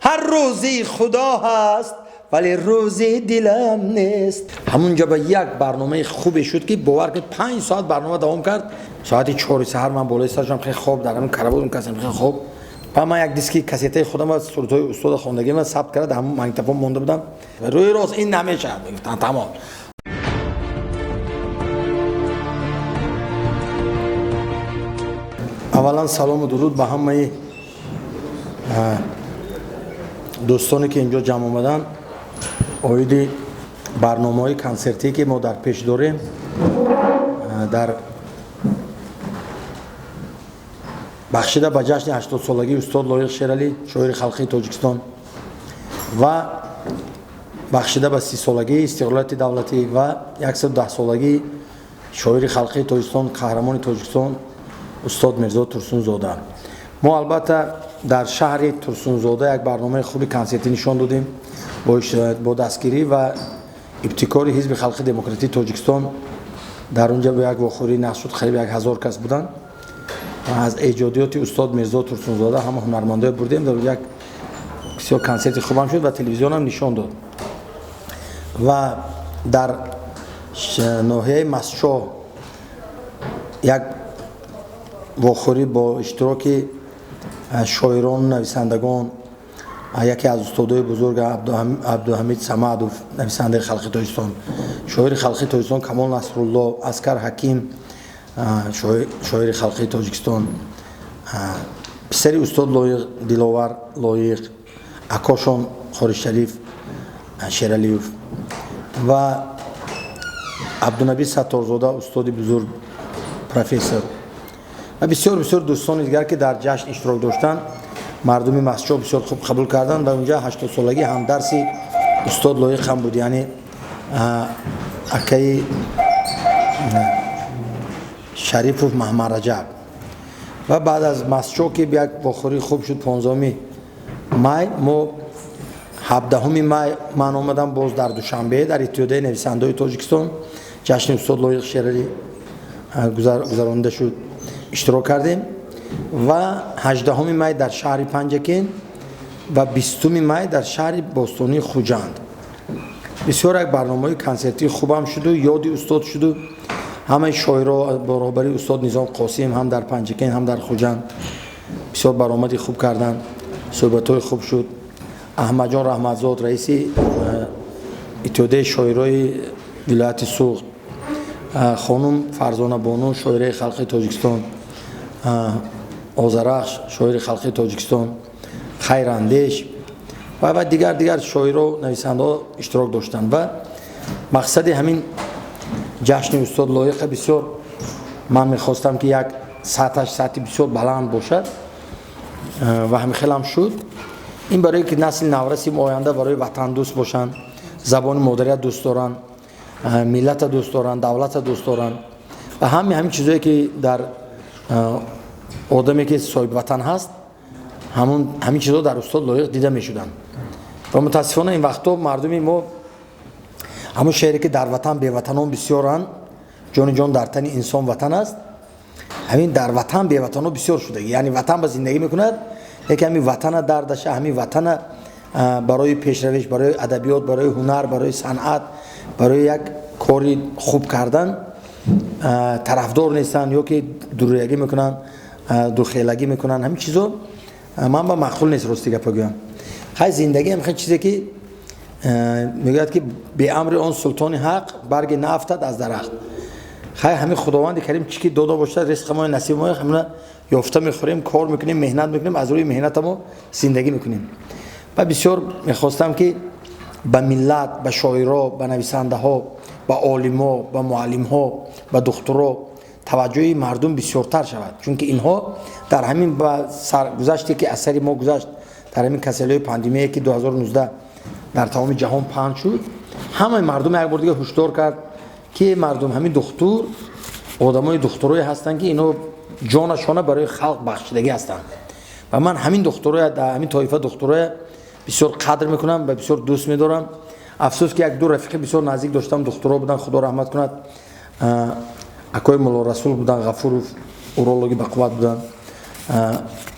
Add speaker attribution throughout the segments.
Speaker 1: هر روزی خدا هست ولی روزی دلم نیست. همونجا به یک برنامه خوبی شد که باور کنید 5 ساعت برنامه دوام کرد. ساعت 4 سحر من بالای سرشم خیلی خوب در همون کربودم کسیم خیلی خوب. و من یک دیسکی کاسته خودم از سرودهای استاد خوندگی من ثبت کرد همون مگنیتوفون مونده بودم. روی راست این نمیشه تمام. اولا سلام و درود به همه دوستانی که اینجا جمع آمدن. اویدی برنامه‌های کنسرتی که ما در پیش داریم در بخشیده به جشن 80 سالگی استاد لایق شیرالی شاعر خلقی تاجیکستان و بخشیده به 30 سالگی استقلالیت دولتی و 110 سالگی شاعر خلقی تاجیکستان قهرمان تاجیکستان استاد میرزا ترسونزاده. ما البته در شهر ترسونزاده یک برنامه خوبی کنسرتی نشان دادیم با دستگیری و ابتکار حزب خلق دموکراتی تاجیکستان. در اونجا به یک واخوری نشد قریب 1000 کس بودن. از ایجادیات استاد میرزا ترسونزاده همه هنرمندای بردیم. در یک بسیار کنسرت خوب هم شد و تلویزیون هم نشان داد. و در ناحیه مسچو یک واخوری با اشتراک شاعران نویسندگان یکی از استادای بزرگ عبدالحمید صمدوف نویسنده خلقی تاجیکستان، شاعر خلقی تاجیکستان کمال نصرالله، اسکر حکیم شاعر خلقی تاجیکستان، پسری استاد لایق دلاور لایق اکاشان خاری شریف شیرالیوف و عبدالنبی ستارزاده استاد بزرگ پروفسور و بسیار دوستان دیگر که در جشن اشتراک داشتند. مردم مسجد بسیار خوب قبول کردند و اونجا 80 سالگی هم درسی استاد لایق هم بود، یعنی اکی شریف و محمد رجب. و بعد از مسجد که یک واخوری خوب شد 15 می ما 17 می من آمدم باز در دوشنبه در اتحادیه نویسنده‌های تاجیکستان جشن استاد لایق شیرالی گذرانده شد اشتراک کردیم و 18 می در شهر پنجکین و 20 می در شهر باستانی خوجند. بسیار یک برنامه کنسرتی خوب هم شد و یادی استاد شد و همه شاعرها با رهبری استاد نظام قاسم هم در پنجکین هم در خوجند بسیار برآمدی خوب کردند. صحبت‌های خوب شد. احمد جان رحمتزاد رئیس اتحادیه شاعرای ولایت سوخت، خانم فرزانه بانو شاعره خلقی تاجیکستان، آذرخش شاعر خلقی تاجیکستان، خیراندیش و دیگر شاعرها و نویسنده‌ها اشتراک داشتند. و مقصد همین جشن استاد لایق بسیار من میخواستم که یک سطح بسیار بلند باشد و همین خیلی هم شد. این برای که نسل نورسیم آینده برای وطن دوست باشند، زبان مادریت دوست دارن، ملت دوست دارن، دولت دوست دارن و همین چیزایی که در آدمی که صاحب وطن هست همین چیزا در استاد لایق دیده میشدن. و متاسفانه این وقتا مردم ما همون شهری که در وطن بی وطنان بسیارن، جان در تن انسان وطن است، همین در وطن بی وطنان بسیار شده. یعنی وطن به زندگی میکند لیکن همین وطن دردشه، همین وطن برای پیشروش، برای ادبیات، برای هنر، برای صنعت، برای یک کاری خوب کردن طرفدار نیستن یا که دوریگی میکنن، دوخیلگی میکنن. همین چیزا من با معقول نیست راستی گپ بگم. خیلی زندگی هم خیلی چیزی که میگوید که به امر آن سلطان حق برگ نافتد از درخت. خیلی همین خداوند کریم چی که داده باشه رزق ما نصیب ما همون یافته میخوریم، کار میکنیم، مهنت میکنیم، از روی مهنت ما زندگی میکنیم. و بسیار میخواستم که به ملت، به شاعرها، به نویسنده ها، به عالما، به معلم ها، به دکترا توجه مردم بسیارتر شود، چون که اینها در همین با سرگذشتی که اثری ما گذشت در همین کسری پاندمی که 2019 در تمام جهان پهن شد، همه مردم یک بار دیگه هشدار کرد که مردم همین دکتر آدمای دکترای هستند که اینا جانشون برای خلق بخشیدگی هستند و من همین دکترای در همین طایفه دکترای بسیار قدر میکنم و بسیار دوست میدارم. افسوس که یک دو رفیق بسیار نزدیک داشتم دکترا بودن، خدا رحمت کند، اکای مولا رسول بودن، غفور اورولوژی بقوت بودن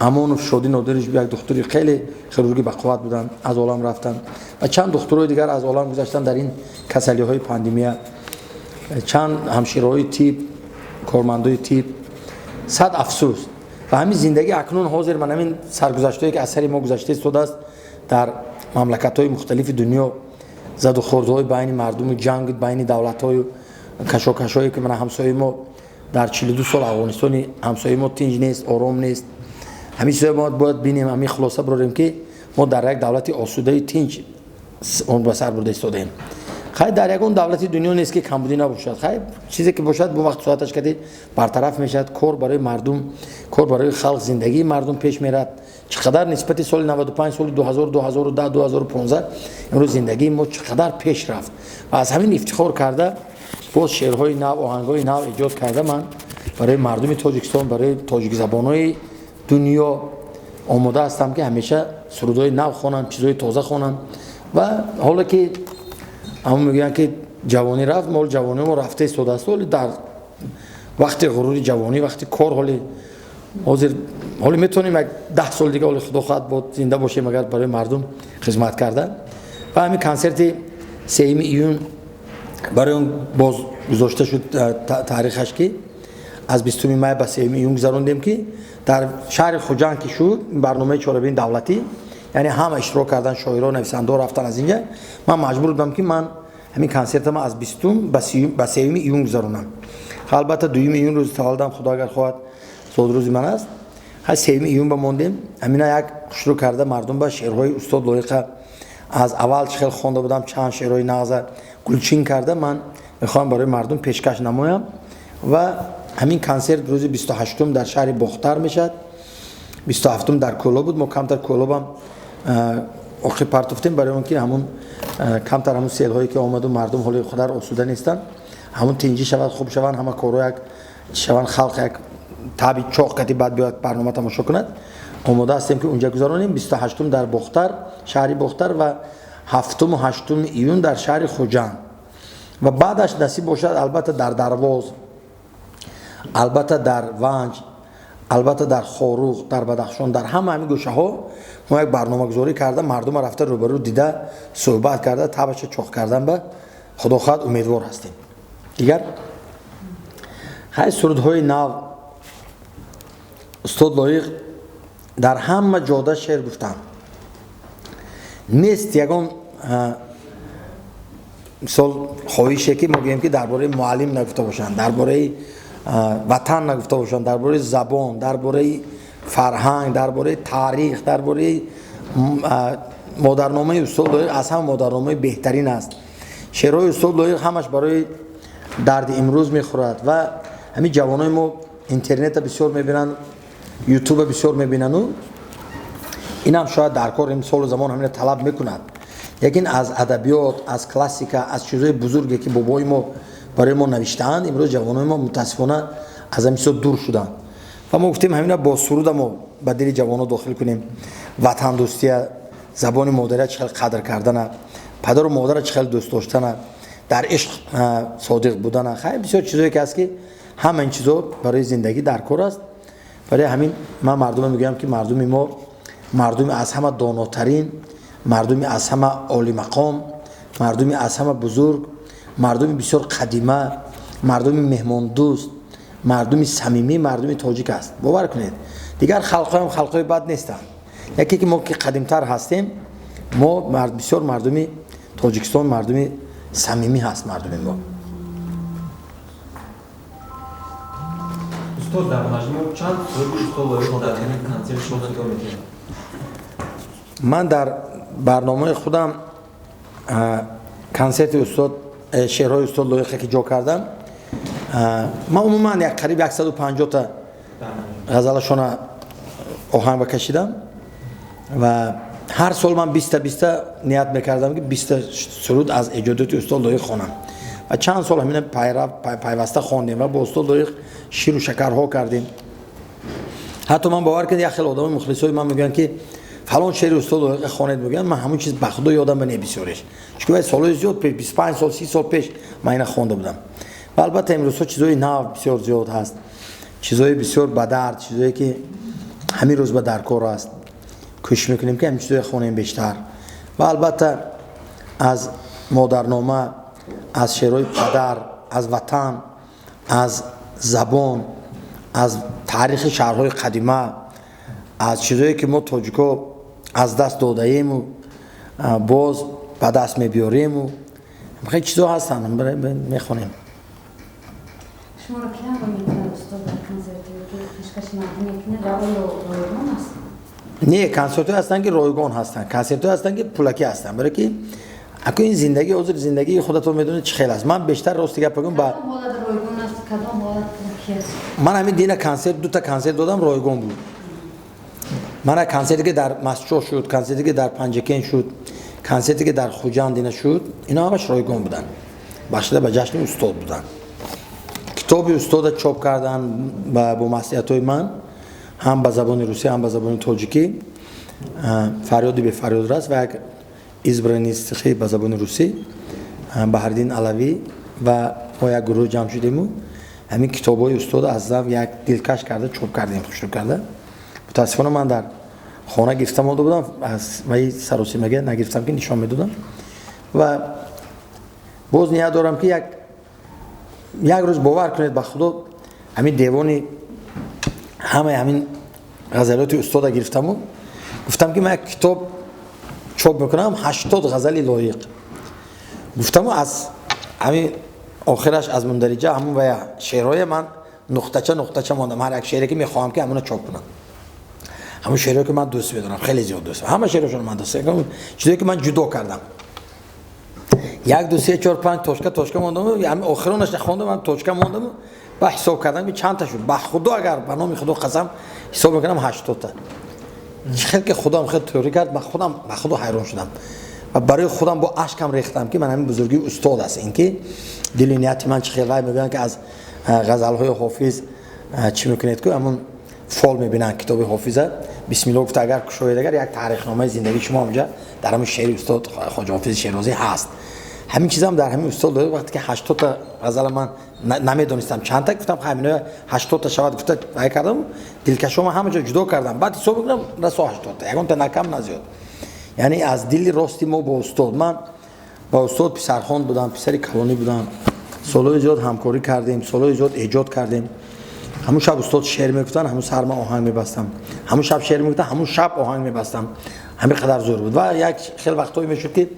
Speaker 1: امانوف شادی نادرش یک دختری خیلی خیروگی بقوت بودن از عالم رفتن و چند دخترای دیگر از عالم گذشتن در این کسلی های پاندمی. چند همشیرهای تیپ، کارمندای تیپ، صد افسوس. و همین زندگی اکنون حاضر من همین سرگذشتهایی که اثر ما گذشته شده است در مملکت‌های مختلف دنیا، زد و خوردهای بین مردم، جنگ بین دولت‌های کشاکشایی که من همسایه ما در 42 سال افغانستان همسایه ما تنج نیست، آرام نیست. همین چیزا ما باید ببینیم، همین خلاصه بریم که ما در یک دولت آسوده تنج اون به سر برده ایستادیم. خیر در یک اون دولتی دنیا نیست که کمبودی نباشد. خیر چیزی که باشد به وقت ساعتش کردی برطرف میشد. کار برای مردم، کار برای خلق، زندگی مردم پیش میرد. چقدر نسبت سال 95 سال 2000 2010 2015 امروز زندگی ما چقدر پیش رفت و از همین افتخار کرده باز شعرهای نو، آهنگهای نو ایجاد کرده من برای مردم تاجیکستان، برای تاجیک زبانهای دنیا آماده هستم که همیشه سرودهای نو خوانم، چیزهای تازه خوانم. و حالا که اما میگن که جوانی رفت، مال جوانی ما رفته ایستاده است، ولی در وقت غرور جوانی، وقتی کار حالی حاضر حالی میتونیم یک 10 سال دیگه حالی خدا خواهد بود زنده باشیم اگر برای مردم خدمت کردن. و همین کنسرت 3 ایون برای اون باز گذاشته شد تاریخش که از 20 می به 3 ایون گذروندیم که در شهر خوجند که شد برنامه چهاربین دولتی، یعنی همه اشتراک کردن، شاعران، نویسنده رفتن از اینجا. من مجبور بودم که من همین کنسرت ما از 20 به 3 ایون گذرونم. البته 2 ایون روز تولدم خدا اگر خواهد صد روز من است. ها 3 ایون بموندیم. همینا یک شروع کرده مردم با شعرهای استاد لایق از اول خیلی خوانده بودم، چند شعرهای نغزه گلچین کرده من میخوام برای مردم پیشکش نمایم. و همین کنسرت روز 28 در شهر بختر میشد، 27 در کولا بود. ما کمتر کولا آخی پرتفتیم برای اون که همون کمتر همون سیل هایی که آمد و مردم حالی خود را آسوده نیستن، همون تنجی شود، خوب شوند، همه کارو یک شوند، خلق یک تابی چاق کتی بعد بیاد برنامه تماشا کند. آماده هستیم که اونجا گذارونیم. 28 در بختر، شهر بختر و 7 و 8 ایون در شهر خوجند. و بعدش نصیب باشد البته در درواز، البته در ونج، البته در خاروق، در بدخشان، در همین گوشه ها ما یک برنامه گذاری کرده، مردم رفته روبرو دیده، صحبت کرده، تابش چاق کردن به خدا خواهد امیدوار هستیم. دیگر های سرودهای نو استاد لایق در همه جاده شعر گفتن. نیست یگان مثال خواهیشه که ما بگیم که درباره معلم نگفته باشند، درباره وطن نگفته باشند، درباره زبان، درباره فرهنگ، درباره تاریخ، درباره مدرنامه استاد لایق از هم مدرنامه بهترین است. شعرهای استاد لایق همش برای درد امروز میخورد و همین جوانای ما اینترنت بسیار میبینن، یوتیوب بسیار میبینن و این هم شاید در کار امسال زمان همین طلب میکند. یکین از ادبیات، از کلاسیکا، از چیزهای بزرگی که بابای ما برای ما نوشتند، امروز جوانای ما متاسفانه از همین چیزا دور شدند. و ما گفتیم همینا با سرود ما به دل جوانا داخل کنیم. وطن دوستی، زبان مادری چقدر قدر کردن، پدر و مادر چقدر دوست داشتن، در عشق صادق بودن، خیلی بسیار چیزایی که هست که همه این چیزا برای زندگی در کار است. برای همین من مردم میگم که مردم ما مردم از همه داناترین، مردم از همه عالی مقام، مردم از همه بزرگ، مردم بسیار قدیمه، مردم مهمان دوست، مردم صمیمی، مردم تاجیک است. باور کنید دیگر خلق‌ها هم خلق‌های بد نیستند. یکی که ما که قدیمتر هستیم، ما بسیار مردم تاجیکستان مردم صمیمی هست مردم ما.
Speaker 2: استاد در مجموع چند سرود استاد لایق در این کنسرت شما انجام میدید؟
Speaker 1: من در برنامه خودم کنسرت استاد شعرهای استاد لایق که جا کردم، من عموما یک قریب 150 تا غزلشون آهنگ بکشیدم و هر سال من 20 تا نیت میکردم که 20 سرود از ایجادات استاد لایق خوانم و چند سال همین پیوسته خواندیم و با استاد لایق شیر و شکرها کردیم. حتی من باور کنید یک خیلی آدم مخلصای من میگن که فلان شعر استاد لایق خوانید، میگن من همون چیز به خدا یادم نمیاد بسیارش، چون سالای زیاد پیش 25 سال 30 سال پیش من اینا خوانده بودم. و البته امروز چیزای نو بسیار زیاد هست، چیزای بسیار بدرد، چیزایی که همین روز به در کار است. کوشش میکنیم که همین چیزای خونیم بیشتر و البته از مادرنامه، از شعرهای پدر، از وطن، از زبان، از تاریخ شهرهای قدیمه، از چیزایی که ما تاجیکا از دست داده ایم و باز به دست میبیاریم و خیلی چیزا هستن میخونیم.
Speaker 3: شما را که هم میتونه استاد در کنسرتی که پیشکش مردم میکنه رایگان هست؟
Speaker 1: نه، کنسرت هستن که رایگان هستن، کنسرت هستن که پولکی هستن، برای که اگه این زندگی حضور زندگی خودتون میدونید چه خیلی است. من بیشتر راستی گپ بگم با
Speaker 3: کدام حالت رایگان است کدام حالت پولکی است؟
Speaker 1: من همین دینا کنسرت دو تا کنسرت دادم رایگان بود. من کنسرتی که در مسجد شد، کنسرتی که در پنجکین شد، کنسرتی که در خوجند دینا شد، اینا همش رایگان بودن. بخشیده به جشن استاد بودن. کتاب استاد چاپ کردن با مصلحت‌های من، هم به زبان روسی هم به زبان تاجیکی، فریادی به فریاد راست و یک ازبرانیستی به زبان روسی، بهردین علوی و ما یک گروه جمع شدیم. همین کتاب‌های استاد از یک دلکش کرده چاپ کردیم، خوشو کرده. متاسفانه من در خانه گرفتم بودم از وی سروسی مگه نگرفتم که نشان میدادم و باز نیاز دارم که یک روز باور کنید به خدا همین دیوانی همین غزلات استاد گرفتم و گفتم که من یک کتاب چاپ میکنم 80 غزل لایق. گفتم و از همین آخرش از مندرجه همون و شعرهای من نقطه ماندم. هر یک شعری که میخواهم که همون چاپ کنم، همون شعری که من دوست می‌دارم، خیلی زیاد دوست دارم، همه شعرشون من دوست دارم. چیزی که من جدا کردم 1 2 3 4 5 توشکه ماندم، همین آخرونش نخوندم، من توشکه ماندم با حساب کردم که چند تا شد. با خدا اگر به نام خدا قسم حساب میکنم 80 تا. خیلی که خودم خیلی توری کرد، من خودم به خدا حیران شدم و برای خودم با اشکم ریختم که من همین بزرگی استاد است. این که دل نیت من چه خیلی میگن که از غزل‌های حافظ چی میکنید که همون فال میبینن کتاب حافظه بسم الله گفت اگر شاید اگر یک تاریخنامه زندگی شما اونجا در همون شعر استاد خواجه حافظ شیرازی هست. همین چیزام در همین استاد داره. وقتی که 80 تا غزل من نمیدونستم چند تا گفتم همین 80 تا شود گفت وای کردم دلکشم همه جا جدا کردم، بعد حساب کردم رسو 80 تا یگان تا نکم نزیاد. یعنی از دل راستی ما با استاد، من با استاد پسرخوان بودم، پسر کلانی بودم، سالهای زیاد همکاری کردیم، سالهای زیاد ایجاد کردیم. همون شب استاد شعر میگفتن، همون سر ما آهنگ میبستم، همون شب شعر میگفتن، همون شب آهنگ میبستم. همین قدر زور بود و یک خیلی وقتایی میشد که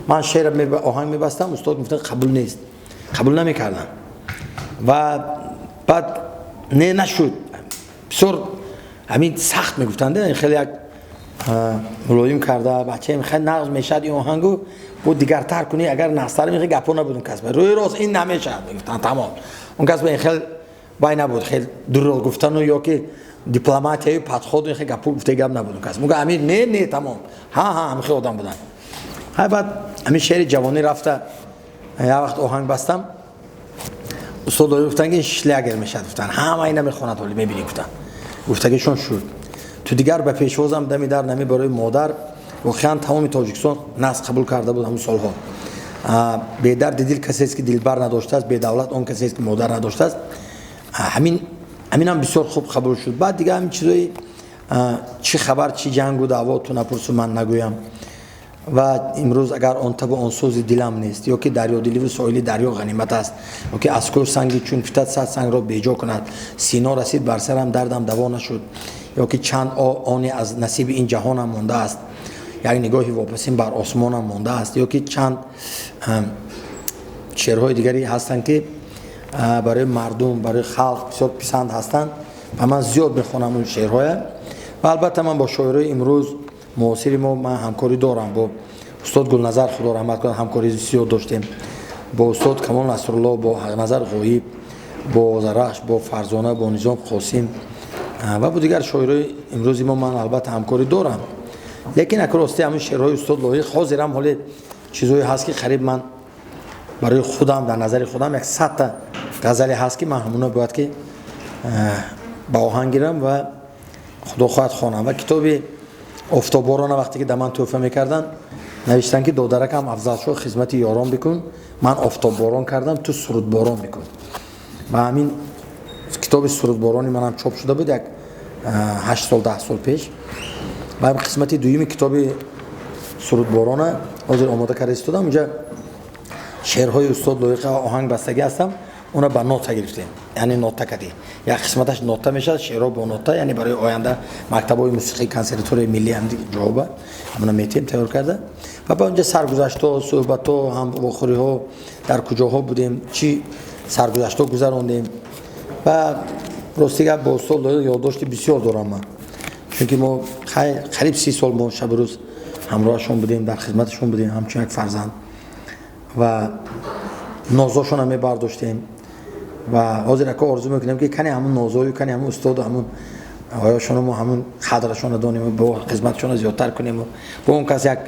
Speaker 1: من شعر آهنگ میبستم، استاد میگفتن قبول نیست، قبول نمیکردم و بعد نشد. بسیار همین سخت میگفتن، خیلی یک ملایم کرده بچه میخواد نقض میشد این آهنگو بود دیگر تر کنی، اگر نستر میگه گپو نبودن کس روی راست این نمیشه میگفتن تمام. اون کس به خیلی وای نبود، خیلی دروغ گفتن و یا که دیپلماتی پادخود این خیلی گپو گفته گپ نبود کس میگه امیر نه تمام هم خیلی آدم بودن. بعد همین شعر جوانی رفته یه وقت آهنگ بستم، استاد گفتن که شلگر میشه، گفتن همه اینا میخوند ولی میبینی گفتن که شون شد تو دیگر به پیشوازم دمی در نمی برای مادر واقعا تمام تاجیکستان ناز قبول کرده بود. همون سالها به درد دل کسی است که دلبر نداشته است، به دولت اون کسی است که مادر نداشته است. همین هم بسیار خوب قبول شد. بعد دیگه همین چیزای چی خبر چی جنگ و دعوا تو نپرسو من نگویم و امروز اگر آن تب آن سوز دلم نیست یا که دریا دلی و ساحل دریا غنیمت است یا که از کوه سنگی چون فتد 100 سنگ را بیجا کند، سینا رسید بر سرم دردم دوا نشد، یا که چند آنی از نصیب این جهانم مانده است، یک نگاهی واپسین بر آسمانم مانده است، یا که چند شعرهای دیگری هستند که برای مردم برای خلق بسیار پسند هستند و من زیاد میخونم اون شعرهای. و البته من با شاعرای امروز معاصر ما من همکاری دارم. با استاد گلنظر خدا رحمت کنه همکاری زیاد داشتیم، با استاد کمال نصرالله، با نظر غایب، با زرخش، با فرزانه، با نظام قاسم و با دیگر شاعرای امروز ما من البته همکاری دارم. لیکن اکراستی همین شعرهای استاد لایق حاضرم. حالا چیزایی هست که قریب من برای خودم در نظر خودم 100 تا غزلی هست که من همونا باید که با آهنگ گیرم و خدا خواهد خوانم. و کتاب آفتاب باران وقتی که دمن توفه میکردن نوشتن که دادرکم افضل شو خدمت یاران بکن، من آفتاب باران کردم تو سرود باران بکن. و همین کتاب سرود بارانی منم چاپ شده بود. یک 8 سال 10 سال پیش و قسمت دوم کتاب سرودباران حاضر آماده کرده استادم. اونجا شعرهای استاد لایق آهنگ بستگی هستم، اونا با نوتا گرفتیم، یعنی نوتا کردی. یک قسمتش نوتا میشه، شعرها با نوتا، یعنی برای آینده مکتب‌های موسیقی کنسرواتوار ملی هم جوابه همونا میتیم تیار کرده. و با اونجا سرگذشت‌ها، صحبت‌ها، هم بخوری‌ها، در کجاها بودیم، چی سرگذشت‌ها گذروندیم. و راستیگه با استاد لایق یادداشت بسیار دارم من، چون که ما قریب 30 سال ما شب روز همراهشون بودیم، در خدمتشون بودیم همچون یک فرزند و نازاشون هم برداشتیم و حاضر که آرزو میکنیم که کنی همون نازایی کنی همون استاد همون آیاشون ما همون قدرشون دانیم با خدمتشون زیادتر کنیم و با اون کس یک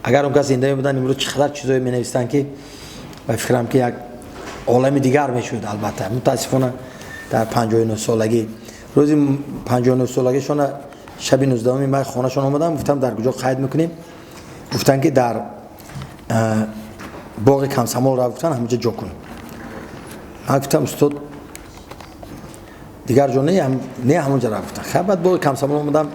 Speaker 1: اگر اون کس زنده بودن امروز چقدر چیزایی می نویسن که و فکرم که یک عالم دیگر میشود. البته متاسفانه در 59 سالگی روز 59 سالگیشون شب 19 من خونهشون اومدم، گفتم در کجا قید میکنیم؟ گفتن که در باغ کمسمال را گفتن همونجا جا کنیم. من گفتم استاد دیگر جا نه همونجا را گفتن. خب بعد باغ کمسمال اومدم،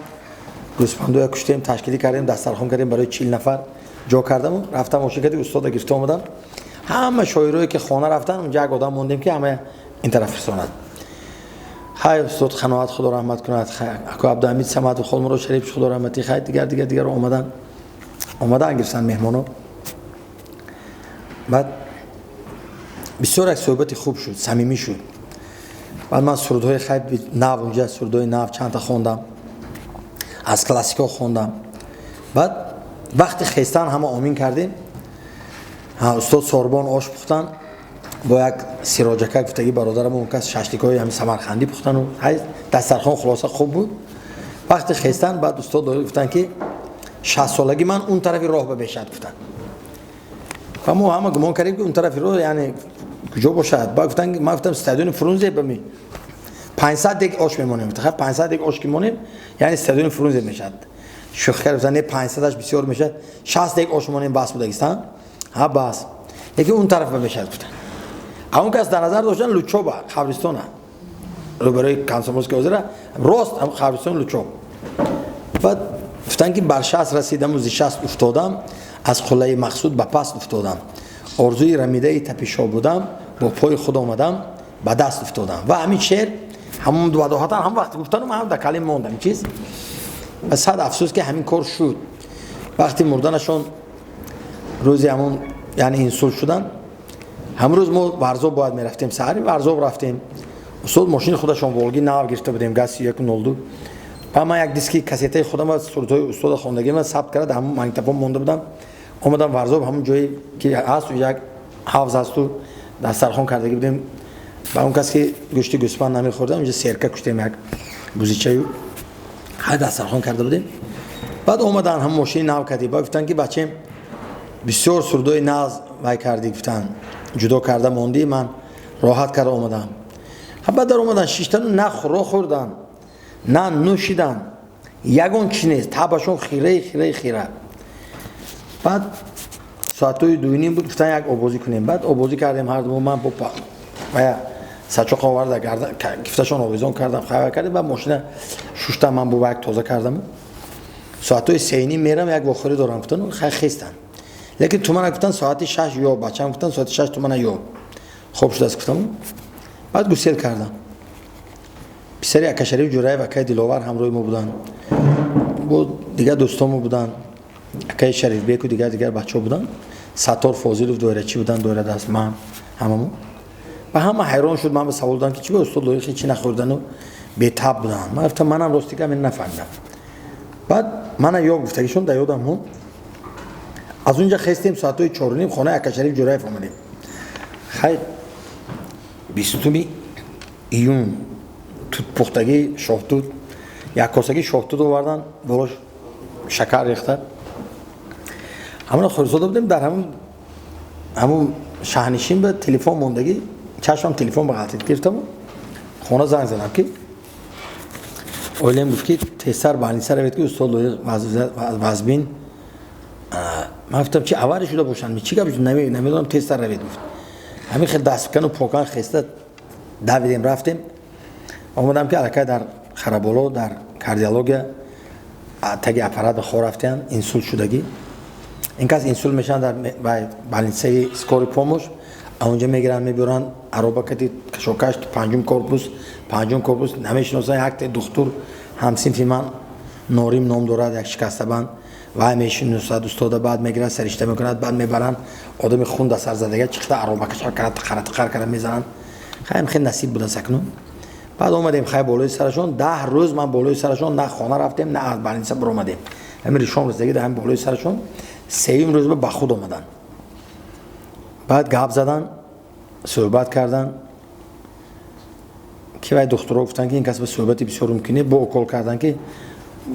Speaker 1: گوسفندویا کشتیم، تشکیلی کردیم، دسترخوان کردیم برای 40 نفر جا کردم و رفتم مشکل استاد گرفته اومدم. همه شاعرایی که خانه رفتن اونجا یک آدم موندیم که همه این طرف رسوند. های استاد قناعت خدا رحمت کند، اکو عبدالحمید صمد و خالمراد شریف خدا رحمتی خیر دیگر اومدن گرفتن مهمانو. بعد بسیار یک صحبت خوب شد، صمیمی شد. بعد من سرودهای خیر نو اونجا سرودهای نو چند تا خوندم، از کلاسیکا خوندم. بعد وقتی خیستن همه آمین کردیم، استاد ساربان آش پختن با یک سیراجکه گفتگی برادرم اون کس ششلیکای همین سمرخندی پختن و دسترخوان خلاصه خوب بود. وقتی خیستن بعد استاد گفتن که 60 سالگی من اون طرفی راه به بشد گفتن و ما همه گمان کردیم که اون طرفی راه یعنی کجا باشد. بعد گفتن من گفتم استادیوم فرونزه بمی 500 دیگه آش میمونیم. خب 500 دیگه آش که میمونیم یعنی استادیوم فرونزه میشد. شوخی کردن نه 500 اش بسیار میشه، 60 دیگه آش میمونیم بس بودگستان. ها بس یکی اون طرف به بشد گفتن. اون کس در نظر داشتن لوچوبا خبرستانه رو برای کانسوموس که حاضره راست هم خبرستان لوچوب. بعد گفتن که بر 60 رسیدم و زی 60 افتادم، از قله مقصود به پس افتادم، آرزوی رمیده تپیشا بودم، با پای خود آمدم به دست افتادم. و همین شعر همون دو وضاحتا هم وقتی گفتن من هم در کلمه موندم چیز. و صد افسوس که همین کار شد. وقتی مردنشون روزی همون یعنی اینسول شدن، هم روز ما ورزاب باید میرفتیم، سحری ورزاب رفتیم. استاد ماشین خودشون ولگی نو گرفته بودیم گاز 102. بعد من یک دیسکی کاسته خودم از سرودهای استاد خوندگی من ثبت کردم، همون مانیتوفون مونده بودم. اومدم ورزاب همون جایی که هست یک حوض هست تو دسترخوان کردگی بودیم. با اون کسی که گوشت گوسفند نمیخوردم اونجا سرکه کشتیم یک گوزیچه های دسترخوان کرده بودیم. بعد اومدن هم ماشین نو کردی با گفتن که بچه بسیار سرودهای ناز وای کردی گفتن جدا کرده موندی، من راحت کرده اومدم. بعد در اومدن شیشتن نه خورا خوردن نه نوشیدن، یگون چی نیست، تبشون خیره. بعد ساعتوی 2:30 بود گفتن یک آبازی کنیم. بعد آبازی کردیم هر دو، من با و سچاق آورده گفتشون آویزون کردم خبر کردیم. بعد ماشین شوشتم من با یک تازه کردم. ساعتوی 3:30 میرم یک بخوری دارم گفتن خیستن. لیکن تو من گفتن ساعت 6 یا بچه‌م گفتن ساعت 6 تو من یا خوب شد گفتم. بعد گوسیل کردم. پسری اکشری جورای و اکای دلاور همراه ما بودن. بود دیگه دوستامو بودن. اکای شریف بیک و دیگر بچه‌ها بودن. ستار فاضل و دایره‌چی بودن، دایره دست من هممون. و همه حیران شد. من به سوال دادم که چی استاد لایق چی نخوردن و بی‌تاب بودن. من گفتم منم راستیگه من نفهمیدم. بعد من یا گفتگیشون در یادم موند. از اونجا خستیم ساعت 4:30 خانه اکشریف جورای فهمیدیم. خیر 20 ایون تو پختگی شاهدود یک کاسگی شاهدود آوردن بالاش شکر ریخته. همون خورزاده بودیم در همون شهرنشین به تلفن موندگی چشمم تلفن به غلطی گرفتم و خونه زنگ زدم که اولیم بود که تستر بانی سر بید که استاد لایق وزبین. من گفتم چی اواری شده باشن چی که نمیدونم تستر روید بود. همین خیلی دست بکن و پاکان خسته دویدیم رفتیم. آمدم که علاقه در خرابالو در کاردیولوژی تاگی اپارات خور رفتن اینسول شدگی این کس اینسول میشن در بالانسه اسکوری پوموش اونجا میگیرن میبرن عروبا کتی کشوکش پنجم کورپوس نمیشناسن یک دکتر همسین من نوریم نام دارد یک شکسته بند و میشناسد استاد بعد میگیرن سرشته میکند بعد میبرن آدم خون در سر زدگی چقدر عروبا کشا کرد میزنن خیلی نصیب بوده سکنون بعد اومدیم خیلی بالای سرشون 10 روز من بالای سرشون نه خانه رفتیم نه از بالانسه بر اومدیم همین شام روز دیگه هم بالای سرشون سوم روز به خود اومدن بعد گپ زدن صحبت کردن که وای دکترها گفتن که این کس به صحبتی بسیار ممکنه با اوکول کردن که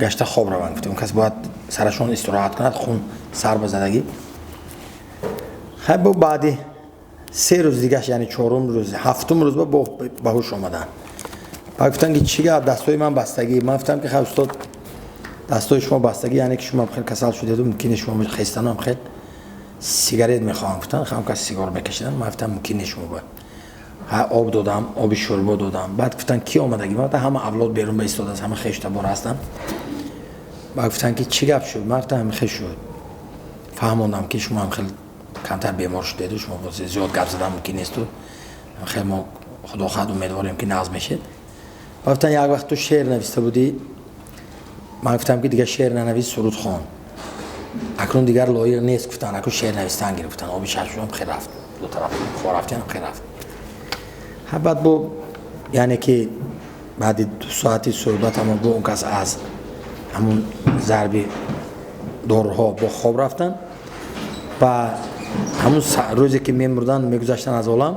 Speaker 1: گشته خواب روان گفتم اون کس باید سرشون استراحت کند خون سر بزدگی خیلی بعدی 3 روز دیگه یعنی 4م روز 7م روز به هوش اومدن بعد گفتن که چی گفت دستای من بستگی من گفتم که خیلی استاد دستای شما بستگی یعنی که شما خیلی کسل شدید و ممکنه شما خستن هم خیلی سیگارت میخوام گفتن خیلی کس سیگار میکشیدن من گفتم ممکنه شما باید آب دادم آب شوربه دادم بعد گفتن کی اومدگی من همه اولاد بیرون به استاد همه خشته بار هستن بعد گفتن که چی گپ شد من گفتم همه خش شد فهمیدم که شما هم خیلی کمتر بیمار شدید و شما واسه زیاد گپ زدن ممکن نیست و خیلی ما خدا خواهد امیدواریم که نقض میشه گفتن یک وقت تو شعر نوشته بودی من گفتم که دیگه شعر ننویس سرود خوان اکنون دیگر لایق نیست گفتن اکنون شعر نوشتن گرفتن آبی ششم خیلی رفت دو طرف خور رفتن خیلی رفت بعد با یعنی که بعد 2 ساعتی صحبت هم با اون کس از همون ضربی دورها با خواب رفتن و همون روزی که میمردن میگذشتن از عالم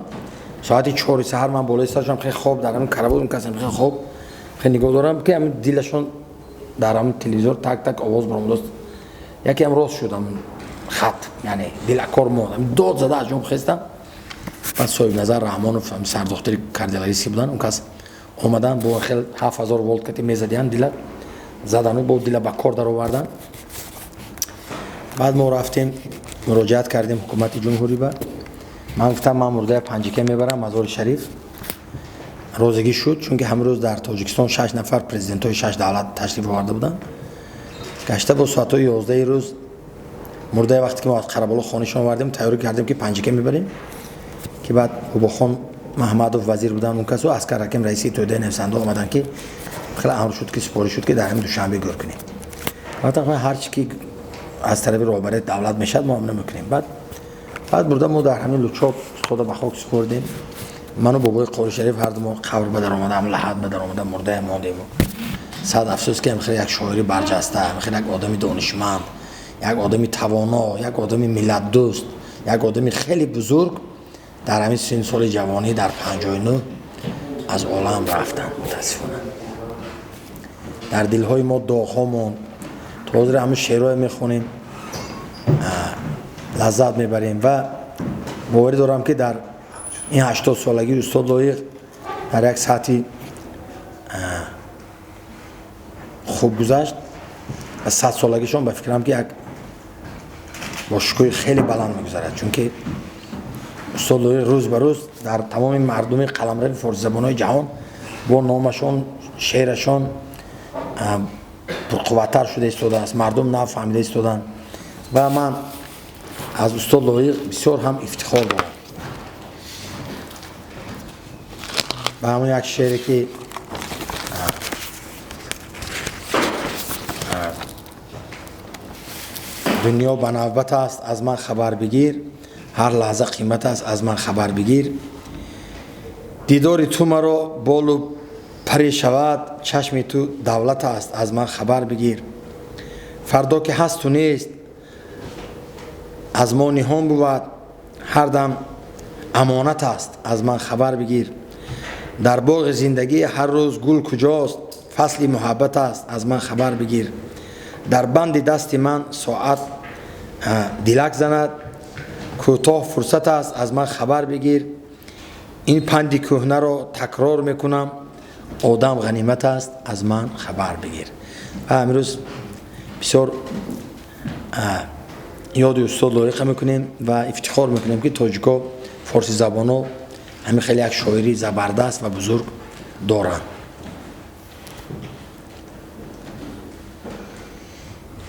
Speaker 1: ساعتی 4 سحر من بالای سرشم خیلی خواب در همون کربود اون کسی خیلی خواب خیلی نگاه دارم که همون دیلشون در همون تلویزیون تک تک آواز برآمد یکی هم راست شدم خط یعنی دل کار مون داد زده از جون خستم بعد صاحب نظر رحمانوف هم سردختری کاردیولوژیستی بودن اون کس اومدن با خیلی 7000 ولت کتی میزدن دیل زدن و با دیل با کار در آوردن بعد ما رفتیم مراجعت کردیم حکومت جمهوری با من گفتم من مرده پنجیکه میبرم مزار شریف روزگی شد چون که همه روز در تاجیکستان 6 نفر پرزیدنت های 6 دولت تشریف آورده بودن گشته با ساعت 11 روز مرده وقتی که ما از قربالا خانه‌شون آوردیم تیاری کردیم که پنجیکه میبریم که بعد ابوخان محمدوف وزیر بودن اون کسو عسکر حکیم رئیسی توده نویسنده اومدن که خیلی امر شد که سپاری شد که در همین دوشنبه گور کنیم بعد هر چی که از طرف رهبری دولت میشد ما هم نمیکنیم بعد برده ما در همین لوچاب خدا به خاک سپردیم منو بابای قور شریف هر دو ما قبر به در اومدم لحد به در اومدم مرده ماندیم صد افسوس که خیلی یک شاعری برجسته خیلی یک آدمی دانشمند یک آدمی توانا یک آدمی ملت دوست یک آدمی خیلی بزرگ در همین 3 سال جوانی در 59 از عالم رفتن متاسفانه در دلهای ما داغ‌هامون تا حاضر همه شعرهای میخونیم لذت میبریم و باوری دارم که در این 80 سالگی استاد لایق در یک سطحی خوب گذشت و 100 سالگیشون به فکرم که یک با شکوه خیلی بلند میگذرد چون که استاد لایق روز به روز در تمام مردم قلمرو فارسی زبان‌های جهان با نامشون شعرشون پرقوتر شده ایستاده است مردم نفهمیده ایستادن و من از استاد لایق بسیار هم افتخار دارم و همون یک شعری که دنیا بنوبت است از من خبر بگیر هر لحظه قیمت است از من خبر بگیر دیدار تو مرا بالو پری شود چشم تو دولت است از من خبر بگیر فردا که هست و نیست از ما نهان بود هر دم امانت است از من خبر بگیر در باغ زندگی هر روز گل کجاست فصل محبت است از من خبر بگیر در بند دست من ساعت دیلک زند کوتاه فرصت است از من خبر بگیر این پندی کهنه را تکرار میکنم آدم غنیمت است از من خبر بگیر و امروز بسیار یاد استاد لایق میکنیم و افتخار میکنیم که تاجیکا فارسی زبانو همین خیلی یک شاعری زبردست و بزرگ دارن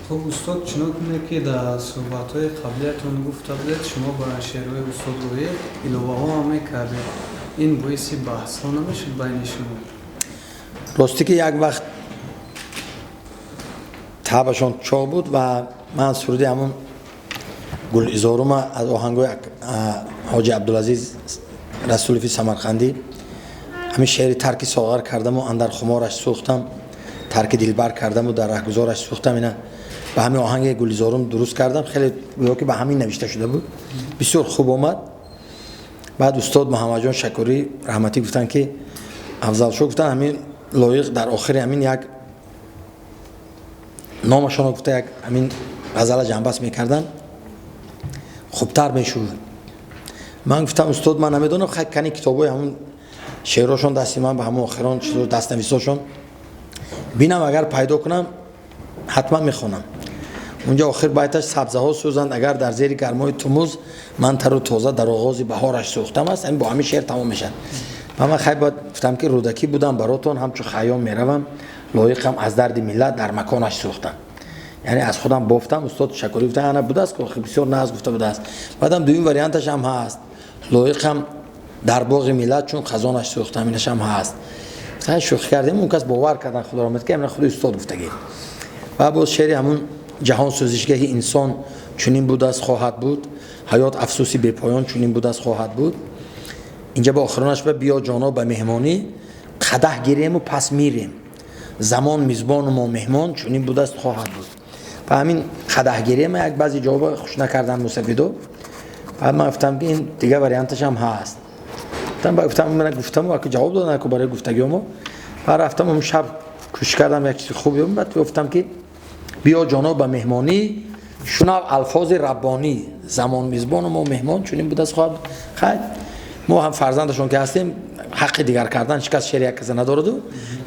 Speaker 4: خب استاد چنانکه که در صحبت‌های قبلیتون گفته بودید شما با شعرهای استاد روی الوه ها میکردید این باعث بحث ها نمیشد بین شما؟
Speaker 1: راستی که یک وقت طبعشان چا بود و من سرودی همون گل ازارم از آهنگای حاجی عبدالعزیز رسولفی سمرقندی همین شعری ترک ساغر کردم و اندر خمارش سوختم، ترک دلبر کردم و در رهگذارش سوختم. اینا به همین آهنگ گل ازارم درست کردم، خیلی گویا که به همین نوشته شده بود، بسیار خوب آمد. بعد استاد محمد جان شکوری رحمتی گفتن که افضل شو، گفتن همین لایق در آخر همین یک نامشان گفته یک همین غزل جنبست میکردن خوبتر میشود. من گفتم استاد من نمیدونم خیلی کنی کتابای همون شعراشون دستی من به همون آخران چیزو دست نویساشون بینم اگر پیدا کنم حتما میخونم. اونجا آخر بیتش سبزه ها سوزند اگر در زیر گرمای تموز من تر و تازه در آغاز بهارش سوختم است. این با همین شعر تمام میشه. و من خیلی باید گفتم که رودکی بودم براتون همچون خیام میروم لایقم از درد ملت در مکانش سوختم. یعنی از خودم بافتم. استاد شکوری گفته انا بوده است که بسیار ناز گفته بوده است. بعدم دویم وریانتش هم هست لایقم در باغ ملت چون خزانش سوختم، اینش هم هست. خیلی شوخی کردیم اون کس باور کردن خدا رحمت کنه، خود استاد گفتگی. و باز شعر همون جهان سوزشگاه انسان چنین بود است خواهد بود، حیات افسوسی بی پایان چنین بود است خواهد بود. اینجا با آخرانش به بیا جانا به مهمانی قدح گیریم و پس میریم، زمان میزبان و ما مهمان چنین بود است خواهد بود. و همین قدح گیریم یک بعضی جواب خوش نکردن مصفیدو. بعد من گفتم که این دیگه وریانتش هم هست. گفتم و که جواب دادن که برای گفتگیمو. بعد رفتم اون شب کوشش کردم یک چیز خوبی بود. بعد گفتم که بیا جانا به مهمانی شنو الفاظ ربانی، زمان میزبان و ما مهمان چنین بود است خواهد بود. خیلی ما هم فرزندشون که هستیم حق دیگر کردن شکست شعر یک کسی ندارد و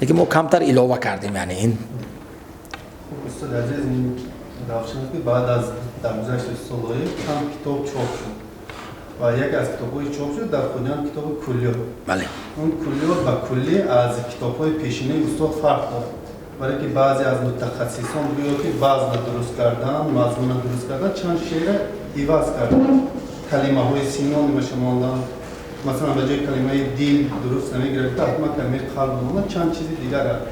Speaker 1: یکی ما کمتر علاوه کردیم. یعنی این
Speaker 5: استاد عزیز این درخشان که بعد از درگذشت سالهای کم کتاب چاپ شد و یک از کتاب‌های چاپ شد در خودیان کتاب کلیات.
Speaker 1: بله.
Speaker 5: اون کلیات و کلی از کتاب‌های پیشینه استاد فرق دارد. برای که بعضی از متخصصان بگوید که وزن درست کردن، مضمون درست کردن، چند شعر عوض کردن. کلمه‌های سینونیم شماندن. مثلا به جای کلمه دین درست نمیگیرد، حتما کلمه قلب مونده چند چیزی دیگر هست.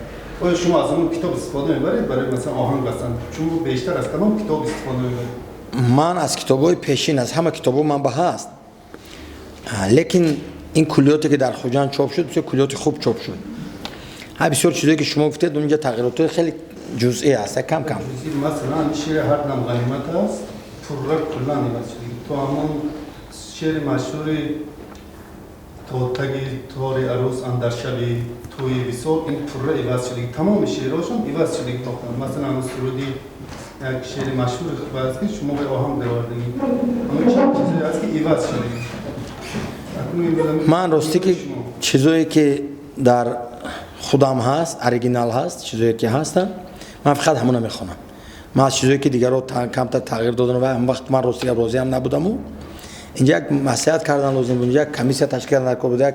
Speaker 5: آیا شما از اون کتاب استفاده میبرید برای مثلا آهنگ بستن؟ چون بیشتر از کدام کتاب استفاده میبرید؟
Speaker 1: من از کتاب‌های پیشین از همه کتاب‌ها منبع هست. لیکن این کلیاتی که در خوجان چاپ شد بسیار کلیات خوب چاپ شد. بسیار چیزایی که شما گفتید اونجا تغییرات خیلی جزئی هست، کم کم.
Speaker 5: مثلا شعر هر دم غنیمت است، پرره کلا نمیشه. تو همون شعر مشهور توتگی تاری عروس اندر شبی توی وصال این پرره عوض شده. تمام شعرهاشون عوض شده مثلا سرودی یک شعر مشهور است که شما به آهنگ دراوردید. اما چیزی هست که عوض شده.
Speaker 1: من راستی که چیزایی که در خودم هست اوریجینال هست، چیزایی که هستن من فقط همون میخونم. من از چیزایی که دیگر رو کمتر تغییر دادن و هم وقت من راستی راضی هم نبودم و اینجا یک نصیحت کردن لازم بود، اینجا یک کمیسیه تشکیل کردن که بود، یک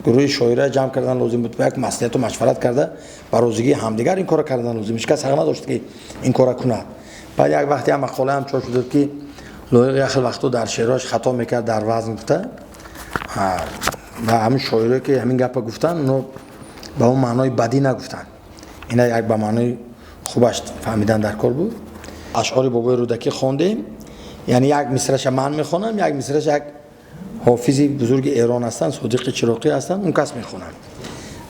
Speaker 1: گروه شاعره جمع کردن لازم بود، یک مصلحت و مشورت کرده برازگی همدیگر این کارو کردن لازم. هیچ کس حق نداشت که این کارو کنه. بعد یک وقتی هم مقاله هم چاپ شد که لایق خیلی وقتا در شعرهاش خطا میکرد در وزن گفته و همین شاعره که همین گپ گفتن اونو به اون معنای بدی نگفتن، اینا یک به معنای خوبش فهمیدن در کار بود. اشعار بابای رودکی خوندیم، یعنی یک مصرعش من میخونم، یک مصرعش یک حافظی بزرگ ایران هستن صادق چراقی هستن اون کس میخونن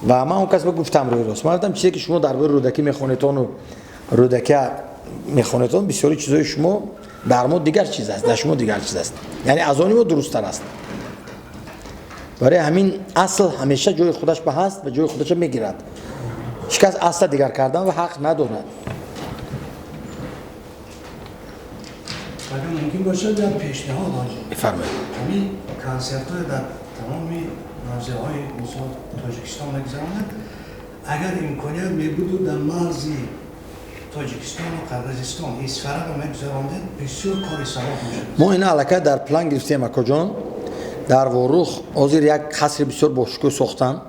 Speaker 1: و من اون کس به گفتم روی راست. من گفتم چیزی که شما درباره رودکی میخونیتون و رودکی میخونیتون بسیاری چیزای شما در ما دیگر چیز است، در شما دیگر چیز است، یعنی از آنی ما درست تر است. برای همین اصل همیشه جای خودش به هست و جای خودش میگیرد. هیچ کس اصل دیگر کردن و حق ندارد.
Speaker 6: اگر ممکن باشه در پیشنهاد آنجا
Speaker 1: بفرمایید.
Speaker 6: همین کنسرت های در تمام موضع های مثلا تاجیکستان نگذرانه اگر امکانیت میبود در مرزی تاجیکستان و قرقیزستان اسفرق رو میگذرانده بسیار کاری ثواب میشه.
Speaker 1: ما این علاقه در پلان گرفتیم اکا جان. در واروخ آزیر یک قصر بسیار باشکوه ساختن.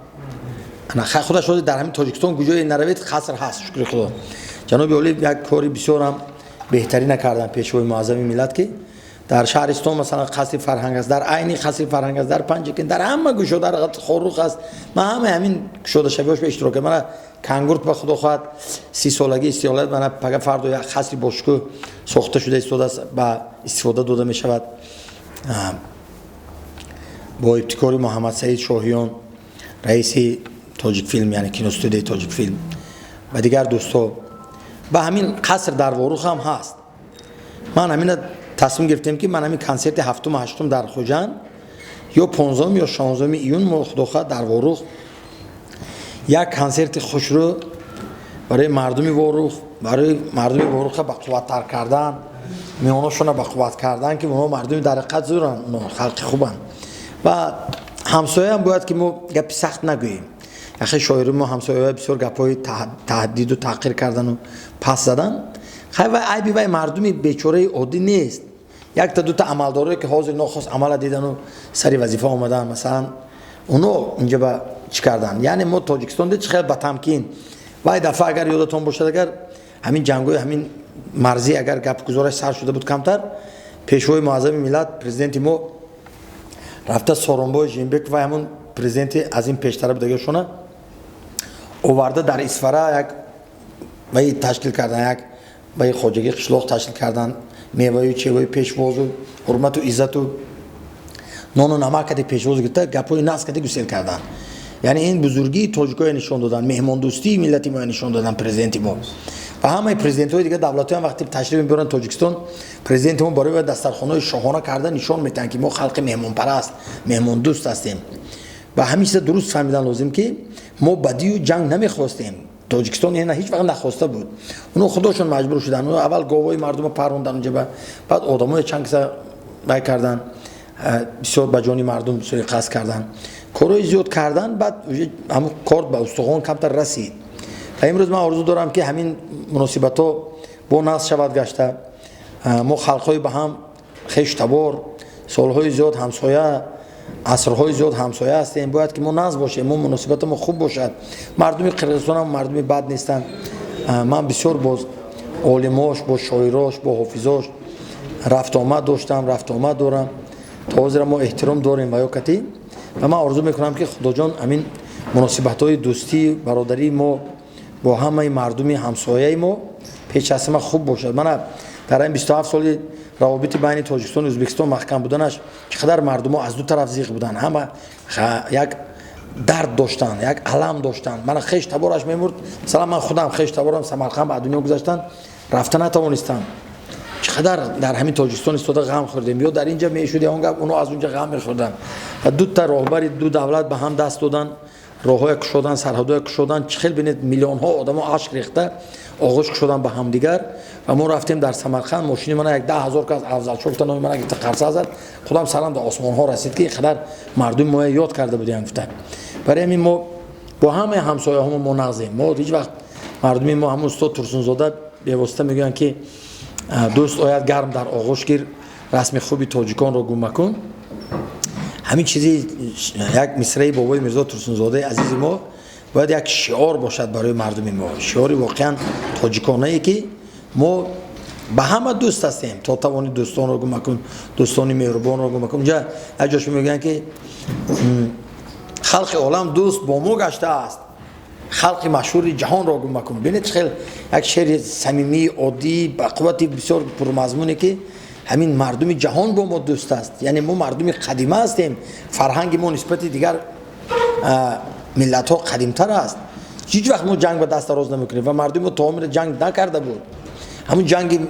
Speaker 1: خودش در همین تاجیکستان کجای نروید قصر هست شکر خدا. جناب اولی یک کاری بسیار هم بهتری نکردن پیشوای معظم ملت که در شهرستان مثلا قصر فرهنگ است، در عین قصر فرهنگ است، در پنجکن، در همه گوشه، در خروخ است. من همین شده شویش به اشتراک من کنگورت به خدا خواهد 30 سالگی استقلال من پگه فرد یک قصر باشکوه ساخته شده است با استفاده داده می شود. با ابتکار محمد سعید شاهیان رئیس تاجیک فیلم یعنی کینوستودیوی تاجیک فیلم و دیگر دوستا با همین قصر در واروخ هم هست. من همین تصمیم گرفتم که من همین کنسرت هفتم و هشتم در خوجند یا 15 یا 16 ایون خدا در واروخ یک کنسرت خوش رو برای مردم واروخ با قوت تر کردن، میاناشون با قوت کردن که اونا مردم در حقیقت زورن، خلق خوبن و همسایه هم باید که ما گپ سخت نگوییم. اخی شاعر ما همسایه بسیار گپای تهدید و تحقیر کردن و پس زدن. خیلی عیبی وای مردمی بیچاره عادی نیست. یک تا دو تا عملدارایی که حاضر ناخواست عمل دیدن و سری وظیفه آمدن مثلا اونو اینجا با چی کردن. یعنی ما تاجیکستان ده خیلی با تمکین وای دفعه اگر یادتون باشد اگر همین جنگوی همین مرزی اگر گپ گزارش سر شده بود کمتر پیشوای معظم ملت پرزیدنت ما رفته سورونبای ژینبک و همون پرزیدنت از این پیشتر بود دیگه شونه آورده در اسفره یک وای تشکیل کردن یک وای خواجگی قشلاق تشکیل کردن میوه و چیوه پیشواز و حرمت و عزت و نان و نمک کده پیشواز گرفته گپای ناز کده گسیل کردن. یعنی این بزرگی تاجیکای نشون دادن، مهمان دوستی ملتی ما نشون دادن پرزیدنت ما و همه پرزیدنت‌های دیگه دولتی هم وقتی تشریف میبرن تاجیکستان پرزیدنت ما برای دسترخوان‌های شاهانه کردن نشون میدن که ما خلق مهمان پرست، مهمان دوست هستیم و همیشه درست فهمیدن لازم که ما بدی و جنگ نمیخواستیم. تاجیکستان یعنی هیچ وقت نخواسته بود. اونو خودشون مجبور شدن. اونو اول گاوای مردم رو پروندن اونجا بعد آدمای چند کسا بای کردن بسیار بجانی مردم سوی قصد کردن. کارهای زیاد کردن بعد همون کار به استخوان کمتر رسید. و امروز من آرزو دارم که همین مناسبت ها با ناز شود گشته. ما خلقای به هم خوش تبار سالهای زیاد همسایه عصرهای زیاد همسایه هستیم. باید که ما ناز باشیم، ما مناسبت ما خوب باشد. مردم قرقیزستان هم مردم بد نیستن. من بسیار باز عالماش با شاعراش با حافظاش رفت آمد داشتم، رفت آمد دارم. تا حاضر ما احترام داریم و یاکتی و من آرزو میکنم که خدا جان همین مناسبت های دوستی برادری ما با همه مردم همسایه ما پیش از همه خوب باشد. من در این 27 سال روابط بین تاجیکستان و ازبکستان محکم بودنش چقدر مردم ها از دو طرف زیغ بودن، همه یک درد داشتن، یک علم داشتن. من خیش تبارش میمرد، مثلا من خودم خیش تبارم سمرقند به دنیا گذاشتن رفتن نتوانستم. چقدر در همین تاجیکستان استاده غم خوردیم یا در اینجا میشد اون گپ اونو از اونجا غم میخوردن و دو تا راهبر دو دولت به هم دست دادن، راههای کشودن، سرحدهای کشودن. چخیل بینید میلیون ها آدم عشق ریخته آغوش کشودن به هم دیگر و ما رفتیم در سمرقند ماشین من یک 10,000 که از افضل شفت نام من گفت قرصه زد خودم سرم به آسمان ها رسید که اینقدر مردم ما یاد کرده بودیم گفتن. برای همین ما با همه همسایه هم ما نغزیم. ما هیچ وقت مردم ما همون استاد ترسونزاده به واسطه میگن که دوست آید گرم در آغوش گیر رسم خوبی تاجیکان را گم مکن. همین چیزی یک مصرعی بابای میرزا ترسونزاده عزیز ما باید یک شعار باشد برای مردم ما، شعاری واقعا تاجیکانه ای که ما به همه دوست هستیم. تا توانی دوستان را گم مکن، دوستانی مهربان را گم مکن. اونجا اجاش میگن که خلق عالم دوست با ما گشته است، خلق مشهور جهان را گم مکن. ببینید خیلی یک شعر صمیمی عادی با قوت بسیار پرمضمونی که همین مردم جهان با ما دوست است. یعنی ما مردم قدیمه هستیم، فرهنگ ما نسبت دیگر ملت ها قدیمتر است. هیچ وقت ما جنگ به دست دراز نمیکنیم و مردم ما تعامل جنگ نکرده بود. همون جنگ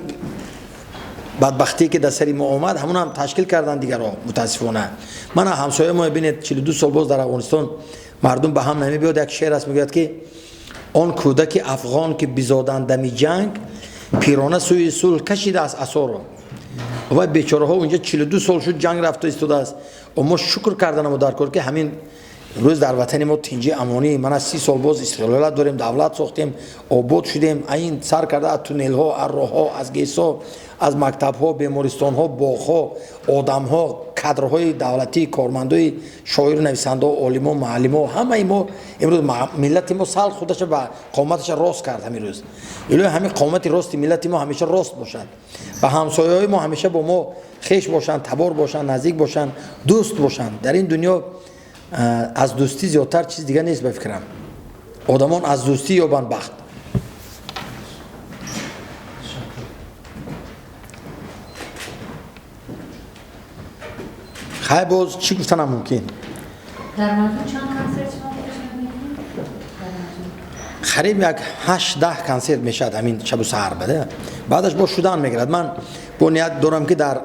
Speaker 1: بدبختی که در سری ما آمد همون هم تشکیل کردن دیگر ها متاسفانه. من همسایه ما ببینید 42 سال باز در افغانستان مردم به هم نمی بیاد. یک شعر است میگه که آن کودک افغان که بزادند دمی جنگ پیرانه سوی صلح کشیده است عصا و بیچاره ها اونجا 42 سال شد جنگ رفته ایستاده است و ما شکر کردن ما در کار که همین روز در وطن ما تنجی امانی من از 30 سال باز استقلال داریم، دولت ساختیم، آباد شدیم. این سر کرده از تونل ها، از راه ها، از گیسا، از مکتب ها، بیمارستان ها، باغ ها، آدم ها، کادرهای دولتی، کارمندای شاعر، نویسنده، عالم و معلم و همه ما امروز ملت ما سال خودش با قومتش راست کرد. امروز الهی همین قومت راست ملت ما همیشه راست باشد و همسایه‌های ما همیشه با ما خوش باشند، تبار باشند، نزدیک باشند، دوست باشند. در این دنیا از دوستی زیادتر چیز دیگه نیست به فکرم. آدمان از دوستی یابند بخت. خیلی باز چی گفتن هم ممکن؟
Speaker 3: در مورد چند کنسرت شما پیشنهاد می‌کنید؟
Speaker 1: خریب یک 8-10 کنسرت میشد همین شب و سحر بده. بعدش با شدن میگرد. من با نیت دارم که در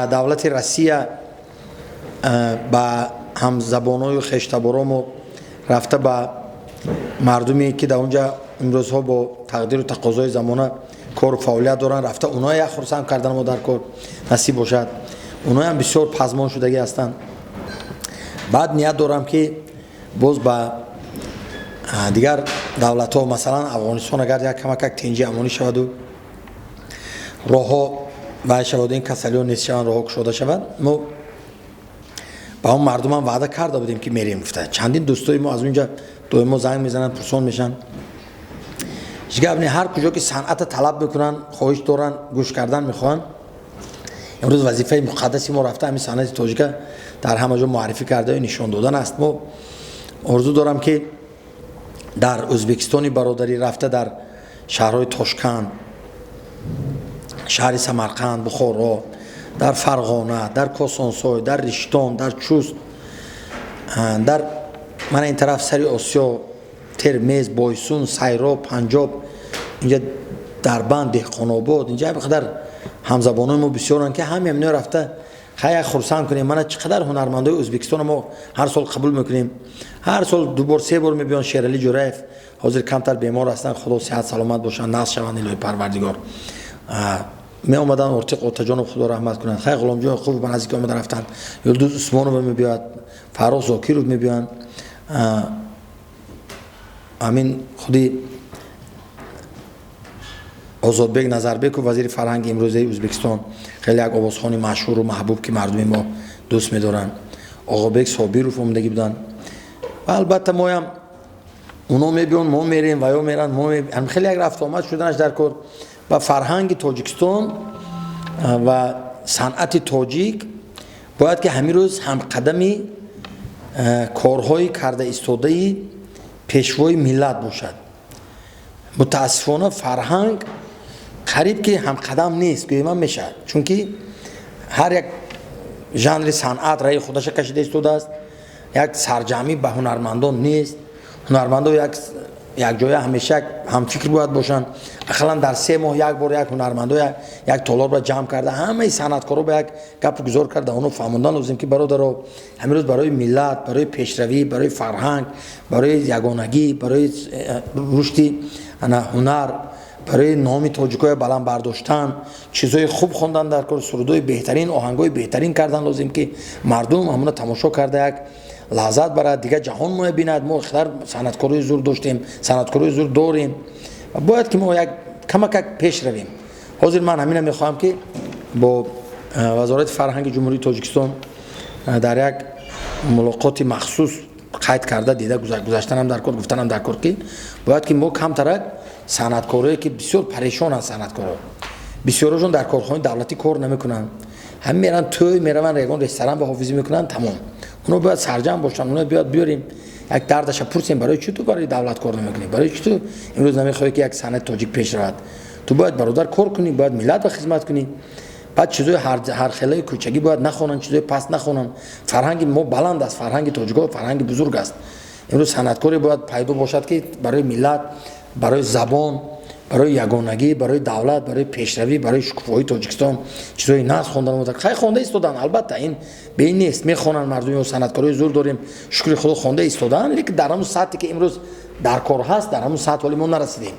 Speaker 1: دولت روسیه با هم زبانای و خشتبارامو رفته با مردمی که در اونجا امروزها با تقدیر و تقاضای زمانه کار و فعالیت دارن رفته اونها یک خرسند کردن ما در کار نصیب باشد. اونها هم بسیار پزمان شدگی هستند. بعد نیت دارم که باز با دیگر دولت ها مثلا افغانستان اگر یک کمک تنجی امانی شود و راه ها باید شود این کسلی ها نیست شود راه ها کشاده شود ما با اون مردم هم وعده کرده بودیم که میریم گفته. چندین دوستای ما از اونجا دوی ما زنگ میزنن پرسان میشن جگه هر کجا که صنعت طلب میکنن خواهش دارن گوش کردن میخوان. امروز وظیفه مقدسی ما رفته همین صنعت تاجیک در همه جا معرفی کرده و نشان دادن است. ما آرزو دارم که در ازبکستانی برادری رفته در شهرهای تاشکند، شهر سمرقند، بخارا، در فرغانه، در کاسانسای، در رشتان، در چوست، در من این طرف سری آسیا، ترمز، بایسون، سیراب، پنجاب، اینجا دربند، دهقان‌آباد، اینجا بخاطر همزبانای ما بسیارن که همین امنیا رفته خیلی خرسند کنیم. من چقدر هنرمندای ازبکستان ما هر سال قبول میکنیم. هر سال 2 بار 3 بار میبیان. شیرالی جوریف حاضر کمتر بیمار هستن، خدا صحت سلامت باشن، ناز شوند الهی پروردگار. می اومدن ارتق اوتجان خدا رحمت کنند. خیلی غلام جان خوب به نزدیک اومدن رفتن. یلدوز عثمانو رو میبیاد، فراز زاکی رو میبیان. امین خودی آزادبek نظربek و وزیر فرهنگ امروزه ازبکستان خیلی یک آوازخوانی مشهور و محبوب که مردم ما دوست می‌دارن. آقابek صابیروف اومدگی بودن. و البته ما هم اونا میبیان ما میریم و یا میرن ما هم خیلی یک رفت آمد شدنش در کار و فرهنگ تاجیکستان و صنعت تاجیک باید که همین روز هم قدمی کارهای کرده ایستاده پیشوای ملت باشد. متاسفانه فرهنگ قریب که هم قدم نیست گویم میشه، چون که هر یک ژانر صنعت رای خودش کشیده ایستاده است. یک سرجمی به هنرمندان نیست. هنرمندان یک جای همیشه هم فکر باید باشن. اقلا در 3 ماه یک بار یک هنرمندا یک تالار را جمع کرده همه صنعتکارا به یک گپ گذار کرده. اونو فهموندن لازم که برادر امروز برای ملت، برای پیشروی، برای فرهنگ، برای یگانگی، برای رشد هنر، برای نام تاجیکای بلند برداشتن چیزای خوب خوندن در کار، سرودای بهترین، آهنگای بهترین کردن لازم که مردم همون تماشا کرده یک لحظت برای دیگه جهان ما بیند. ما خیلی صنعتکارای زور داشتیم، صنعتکارای زور داریم و باید که ما یک کمک پیش رویم. حاضر من همین میخواهم که با وزارت فرهنگ جمهوری تاجیکستان در یک ملاقات مخصوص قید کرده دیده گذاشتن هم در کار گفتن هم در کار که باید که ما کم ترک صنعتکارایی که بسیار پریشان هستند، صنعتکارا بسیارشون در کارخانه دولتی کار نمیکنن، هم میرن توی میرن ریگان رستوران به حافظی میکنن تمام. اونا باید سرجم باشن، اونا بیاد بیاریم یک دردش پرسیم برای چی تو برای دولت کار نمیکنی، برای چی تو امروز نمیخوای که یک صنعت تاجیک پیش رود. تو باید برادر کار کنی، باید ملت به خدمت کنی. بعد چیزای هر خلای کوچگی باید نخونن، چیزای پس نخونن. فرهنگ ما بلند است، فرهنگ تاجیکا فرهنگ بزرگ است. امروز صنعتکاری باید پیدا باشد که برای ملت، برای زبان، برای یگانگی، برای دولت، برای پیشروی، برای شکوفایی تاجیکستان چیزای ناز خوندن متک خیلی خونده ایستادن. البته این به این نیست میخونن مردم و صنعتکارای زور داریم شکر خدا خونده ایستادن، لیکن در همون سطحی که امروز در کار هست در همون سطح ولی ما نرسیدیم.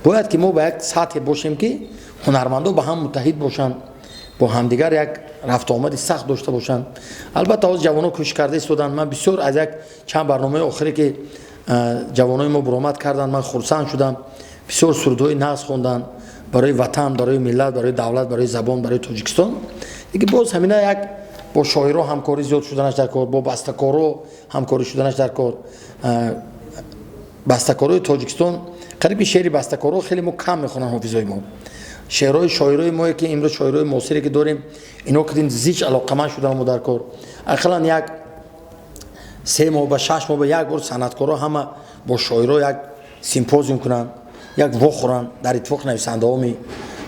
Speaker 1: باید که ما به یک سطح باشیم که هنرمندا با هم متحد باشن، با همدیگر یک رفت آمد سخت داشته باشن. البته از جوانان کوشش کرده ایستادن. من بسیار از یک چند برنامه آخری که جوانای ما برآمد کردن من خرسند شدم. بسیار سرودهای ناز خوندن برای وطن، برای ملت، برای دولت، برای زبان، برای تاجیکستان دیگه باز همینا یک با شاعرها همکاری زیاد شدنش در کار، با بسته‌کارا همکاری شدنش در کار. بسته‌کارای تاجیکستان قریب شعر بسته‌کارا خیلی ما کم میخونن حافظای ما. شعرهای شاعرای ما که امروز شاعرای معاصری که داریم اینا که زیچ علاقمند شدن ما در کار. اخلا یک 3 ماه به 6 ماه به یک بار صنعتکارا همه با شاعرها یک سیمپوزیوم کنن، یک واخورن در اتفاق نویسنده ها می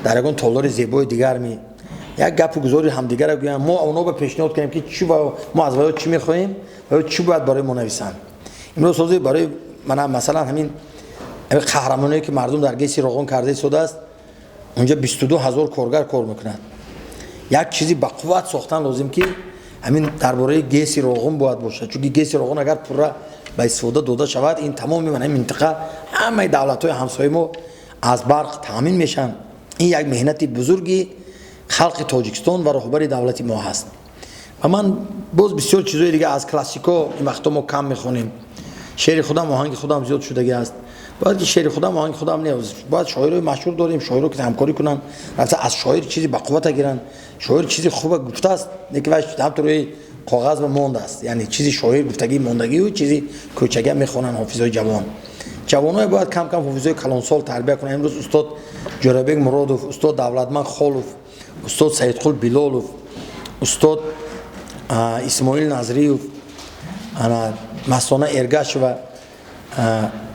Speaker 1: در یگان تالار زیبای دیگر می یک گپ گزاری همدیگر گوییم. ما اونا به پیشنهاد کنیم که چی ما از ویا چی میخوایم و چی باید برای ما نویسن. امروز سازی برای من مثلا همین قهرمانی که مردم در گیسی روغن کرده شده است، اونجا 22000 کارگر کار میکنند. یک چیزی با قوت ساختن لازم که همین درباره گیس روغن باید باشه، چون گیس روغن اگر پورا به استفاده داده شود این تمام من این منطقه همه دولت‌های همسایه ما از برق تامین میشن. این یک مهنت بزرگی خلق تاجیکستان و رهبر دولت ما هست. و من باز بسیار چیزای دیگه از کلاسیکا این وقتا ما کم میخونیم. شعر خودم آهنگ خودم زیاد شدگی است. باید که شعر خودم آهنگ خودم نیست. باید شاعرای مشهور داریم، شاعرها که همکاری کنن، البته از شاعر چیزی با قوت گیرن. شاعر چیزی خوب گفته است، دیگه واش هم تو روی کاغذ و مانده است. یعنی چیزی شاعر گفتگی ماندگی و چیزی کوچگی میخونن حافظای جوان. جوانای باید کم کم حافظای کلانسال تربیت کنن. امروز استاد جورابک مرادوف، استاد دولتمند خالوف، استاد سیدقل بلالوف، استاد اسماعیل نظریوف، انا مستانه ارگش و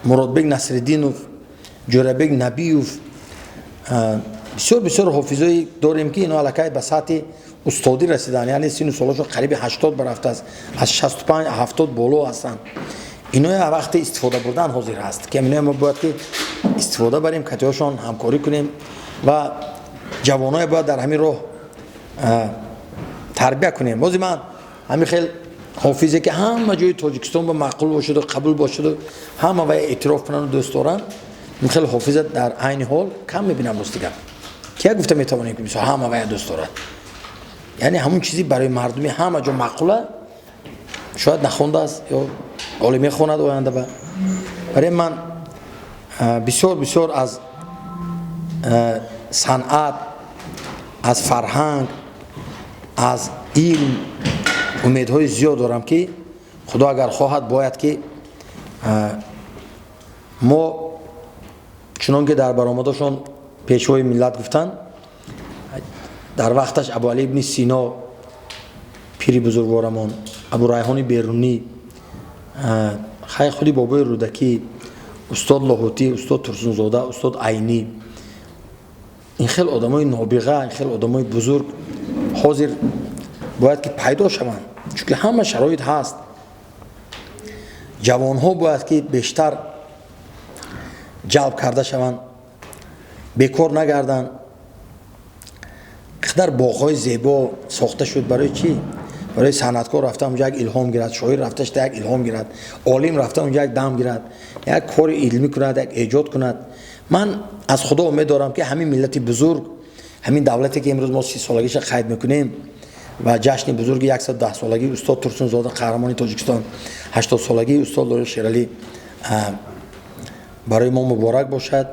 Speaker 1: مرادبک نصرالدینوف، جورابک نبیوف، بسیار حافظایی داریم که اینا علاقه به سطح استادی رسیدن. یعنی سن و سالشون قریب 80 برفته است، از 65 70 بالا هستن. اینا وقت استفاده بردن حاضر هست که اینا ما باید که استفاده بریم، کتیاشون همکاری کنیم و جوانای باید در همین راه تربیت کنیم. بازی من همین خیلی حافظه که همه جای تاجیکستان با معقول باشد و قبول باشد و همه و اعتراف کنن و دوست دارن. من خیلی حافظه در عین حال کم میبینم دیگه. کیا گفته میتوانیم که مثلا همه و دوست دارن؟ یعنی همون چیزی برای مردمی همه جا معقوله شاید نخونده است یا عالمی خوند آینده به. برای من بسیار از صنعت، از فرهنگ، از علم امیدهای زیاد دارم که خدا اگر خواهد باید که ما چنان که در برآمدشان پیشوای ملت گفتن در وقتش ابو علی ابن سینا پیری بزرگوارمان، ابو ریحان بیرونی، خیلی خودی بابای رودکی، استاد لاهوتی، استاد ترسونزاده، استاد عینی، این خیلی آدمای نابغه، این خیلی آدمای بزرگ حاضر باید که پیدا شوند، چون که همه شرایط هست. جوان ها باید که بیشتر جلب کرده شوند، بیکار نگردن. قدر باغ‌های زیبا ساخته شد برای چی؟ برای صنعتکار رفته اونجا یک الهام گیرد، شاعر رفته یک الهام گیرد، عالم رفته اونجا یک دم گیرد، یک کار علمی کند، یک ایجاد کند. من از خدا امید دارم که همین ملت بزرگ، همین دولتی که امروز ما 30 سالگیش قید میکنیم و جشن بزرگ 110 سالگی استاد ترسونزاده قهرمان تاجیکستان، 80 سالگی استاد لوری شیرالی برای ما مبارک باشد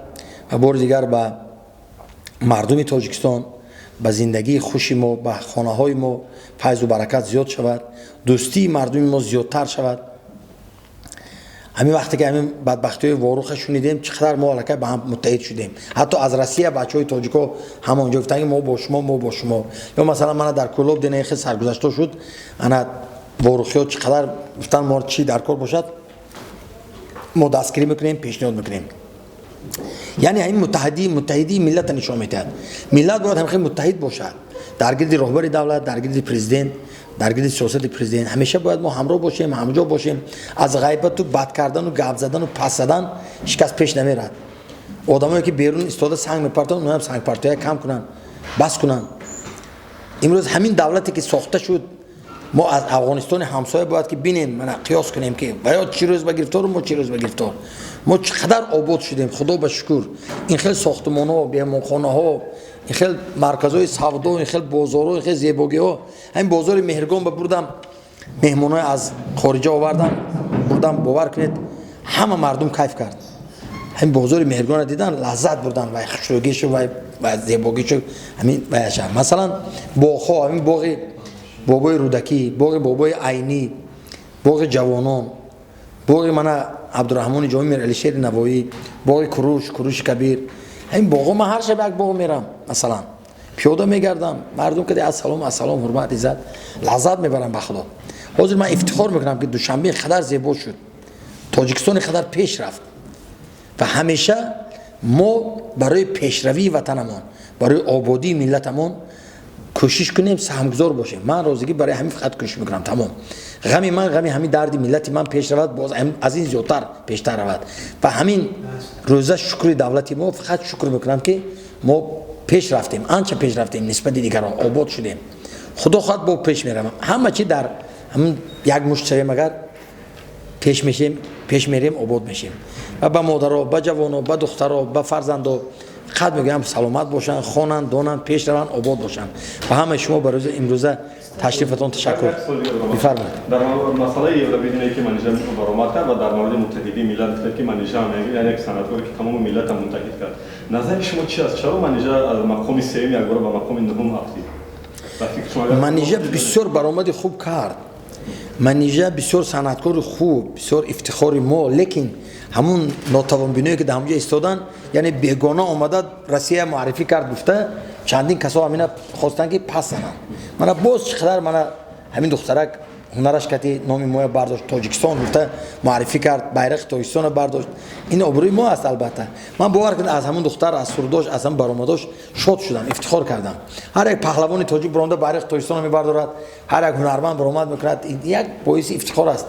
Speaker 1: و بار دیگر به مردم تاجیکستان، به زندگی خوشی ما، به خانه های ما فیض و برکت زیاد شود، دوستی مردم ما زیادتر شود. همین وقتی که همین بدبختی های واروخ شنیدیم چقدر ما علاقه به هم متحد شدیم. حتی از روسیه بچهای تاجیکا هم اونجا گفتن ما با شما. یا مثلا من در کلوب دینه خیلی سرگذشته شد، انا واروخی ها چقدر گفتن ما چی در کار باشد ما دستگیری میکنیم، پیشنهاد میکنیم. یعنی این متحدی ملت نشان میدهد. ملت باید هم خیلی متحد باشد در گرد رهبر دولت، در گرد پرزیدنت، در گرد سیاست پرزیدنت. همیشه باید ما همراه باشیم، همجا باشیم. از غیبت و بد کردن و گپ زدن و پس زدن شکست پیش نمیرد. آدمایی که بیرون استاد سنگ میپرتن اونها هم سنگ پرتای کم کنن، بس کنن. امروز همین دولتی که ساخته شد ما از افغانستان همسایه باید که ببینیم، من قیاس کنیم که باید چی روز به گرفتار ما چی روز به گرفتار. ما چقدر آباد شدیم خدا به شکر. این خیلی ساختمان‌ها، بیمارخانه‌ها، این خیلی مرکزهای سودا، این خیلی بازارها، این خیلی زیبایی‌ها. همین بازار مهرگان بردم مهمونای از خارج آوردم، بردم باور کنید همه مردم کیف کرد. همین بازار مهرگان دیدن لذت بردن و خوشروگیش و زیباگیش همین بیاشن. مثلا باغ‌ها، همین باغ بابای رودکی، باغ بابای عینی، باغ جوانان، باغ من عبدالرحمن جامی میر علی شیر نوایی، باغ کروش کبیر. همین باغ‌ها من هر شب یک باغ میرم، مثلا پیاده میگردم، مردم که السلام حرمت عزت لذت میبرم به خدا. حاضر من افتخار میکنم که دوشنبه خدر زیبا شد، تاجیکستان خدر پیش رفت و همیشه ما برای پیشروی وطنمون، برای آبادی ملتمون کوشش کنیم سهمگذار باشیم. من روزگی برای همین فقط کوشش میکنم. تمام غمی من غمی همین دردی ملتی من پیش رود، باز از این زیادتر پیشتر رود و همین روزه شکر دولتی ما فقط شکر میکنم که ما پیش رفتیم، آنچه پیش رفتیم نسبت دیگران آباد شدیم. خدا خواهد با پیش میرم، همه چی در همین یک مشت شویم، اگر پیش میریم آباد میشیم و به مادرها، به جوانها، به دخترها، به فرزندها خد میگم سلامت باشن، خونن دونن، پیش روان، آباد باشن. و همه شما برای امروزه تشریفتون تشکر. بفرمایید.
Speaker 7: در مسئله یورابیدینی که منیژه برآمد کرد و در مورد متحدی ملت که منیژه یعنی یک سندگاری که تمام ملت منتقد کرد، نظر شما چی است؟ چرا منیژه از مقام سوم یک بار به مقام نهم رفت؟
Speaker 1: منیژه بسیار برآمد خوب کرد. منیژه بسیار صنعتکار خوب، بسیار افتخار ما، لیکن همون ناتوانبینایی که در همونجا ایستادن، یعنی بیگانه آمده روسیه معرفی کرد، گفته چندین کسا همین خواستن که پس زنن. من باز چقدر من همین دخترک هنرش کتی نام ما برداشت، تاجیکستان گفته معرفی کرد، بیرق تاجیکستان برداشت. این آبروی ما است. البته من باور کنم از همون دختر از سرداش از هم برآمداش شاد شدم، افتخار کردم. هر یک پهلوان تاجیک برنده بیرق تاجیکستان میبردارد، هر یک هنرمند برآمد میکند، این یک باعث افتخار است.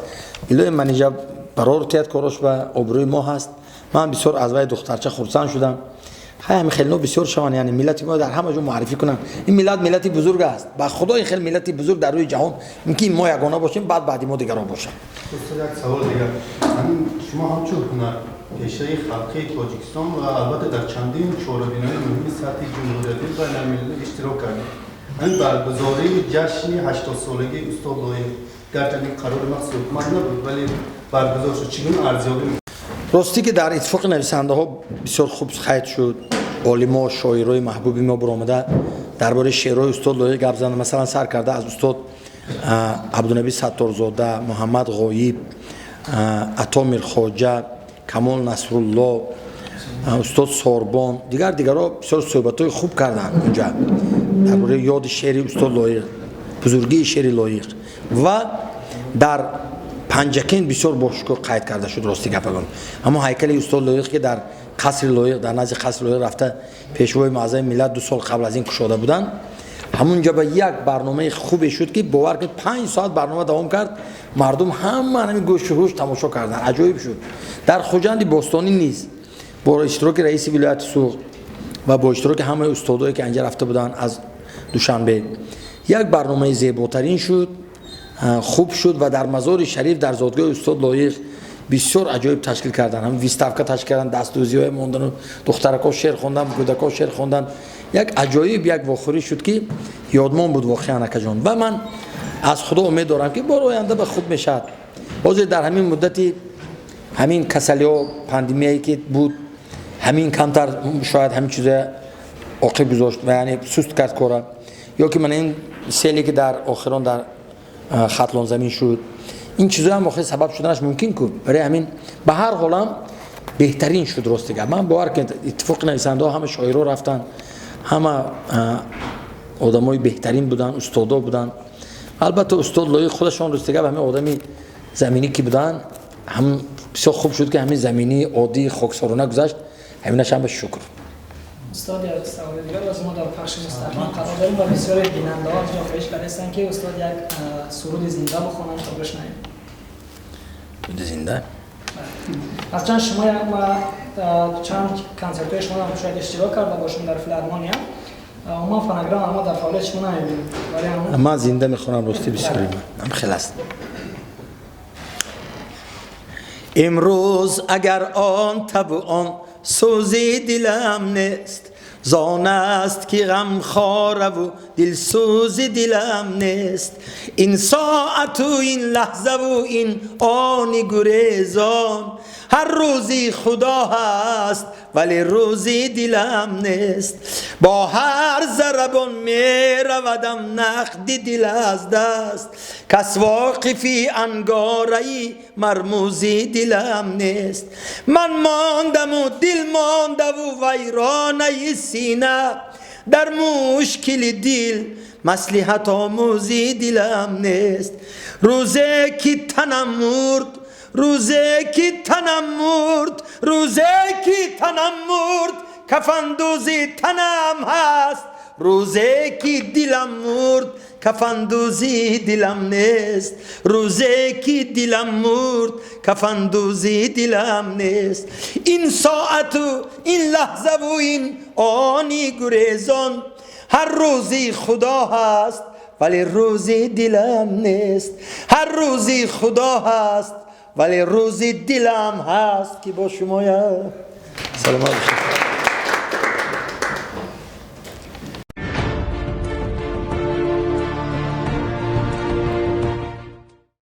Speaker 1: الهی منیژه برای تیت کاراش و آبروی ما هست. من بسیار از وای دخترچه خرسند شدم. همین خیلی نو بسیار شوان، یعنی ملت ما در همه جا معرفی کنن این ملت ملتی بزرگ است. با خدای خیلی ملتی بزرگ در روی جهان میگه ما یگانه باشیم، بعد ما دیگران باشن.
Speaker 5: یک سوال دیگر، همین شما همچون هنر پیشه خلقی تاجیکستان و البته در چندین شورابینای مهم سطح جمهوریتی و بین‌المللی اشتراک کردید. همین برگزاری جشن 80 سالگی استاد لایق گرچه قرار مخصوص حکومت نبود ولی برگزار شد، چگونه ارزیابی؟
Speaker 1: راستی که در اتفاق نویسنده ها بسیار خوب خیط شد. عالما شاعرای محبوبی ما برآمده درباره شعرهای استاد لایق گپ زدند. مثلا سر کرده از استاد عبدالنبی ستارزاده، محمد غایب، عطا میرخواجه، کمال نصرالله، استاد ساربان، دیگرها بسیار صحبت‌های خوب کردند اونجا درباره یاد شعر استاد لایق، بزرگی شعر لایق و در پنجکین بسیار باشکوه قید کرده شد. راستی گپ بگم اما هیکل استاد لایق که در قصر لایق در نزد قصر لایق رفته پیشوای معظم ملت 2 سال قبل از این کشاده بودن، همونجا به یک برنامه خوبی شد که باور کنید 5 ساعت برنامه دوام کرد. مردم همین گوش و روش تماشا کردن، عجایب شد. در خوجند باستانی نیز با اشتراک رئیس ولایت سوخت و با اشتراک همه استادایی که اینجا رفته بودن از دوشنبه یک برنامه زیباترین شد، خوب شد و در مزار شریف در زادگاه استاد لایق بسیار عجایب تشکیل کردن. هم ویستافکا تشکیل کردن، دستوزی‌های موندن، دخترکا شعر خوندن، کودکا شعر خوندن. یک عجایب یک واخوری شد که یادمان بود واقعا اکجان و من از خدا امید دارم که بار آینده به خوب میشد. باز در همین مدتی همین کسلی‌ها پاندمیایی که بود همین کمتر شاید همین چیزا عاقب گذاشت و یعنی سست کرد کارا، یا که من این سیلی که در آخران در خطلان زمین شد، این چیزا هم واقعا سبب شدنش ممکن بود. برای همین به هر حال هم بهترین شد. راست دیگه من باور کنم اتفاق نویسنده ها همه شاعرها رفتن، همه آدمای بهترین بودن، استادا بودن. البته استاد لایق خودشون راست دیگه همه آدمی زمینی که بودن هم بسیار خوب شد که همین زمینی عادی خاکسارانه گذشت. همینش هم به شکر.
Speaker 8: استاد یک سوال دیگر از ما در پخش مستقیم قرار داریم و بسیار بیننده ها از ما خواهش کردن که استاد یک سرود زنده بخونن تا بشنویم.
Speaker 1: سرود زنده؟
Speaker 8: از چند شما چند کنسرت های شما هم شاید اشتراک کرده باشون در فیلارمونیا. ما فنگرام ما در فعالیت شما نمی‌بینیم.
Speaker 1: من زنده میخونم راستی بسیاری من خیلی است. امروز اگر آن طبعان سوزی دلم نیست، زان است که غم خاره و دلسوز دلم نیست. این ساعت و این لحظه و این آن گریزان، هر روزی خدا هست ولی روزی دلم نیست. با هر ضربان می رودم نقد دل از دست، کس واقفی انگارهی مرموزی دلم نیست. من ماندم و دل مانده و ویرانه سینه، در مشکل دل مصلحت آموزی دلم نیست. روزی که تنم مرد، روزی که تنم مرد، روزی که تنم مرد، کفن دوزی تنم هست. روزی که دلم مرد، کفن دوزی دلم نیست. روزی که دلم مرد، کفن دوزی دلم نیست. این ساعت و این لحظه و این آنی گریزان، هر روزی خدا هست ولی روزی دلم نیست. هر روزی خدا هست ولی روزی دلم هست که با شما سلام علیکم.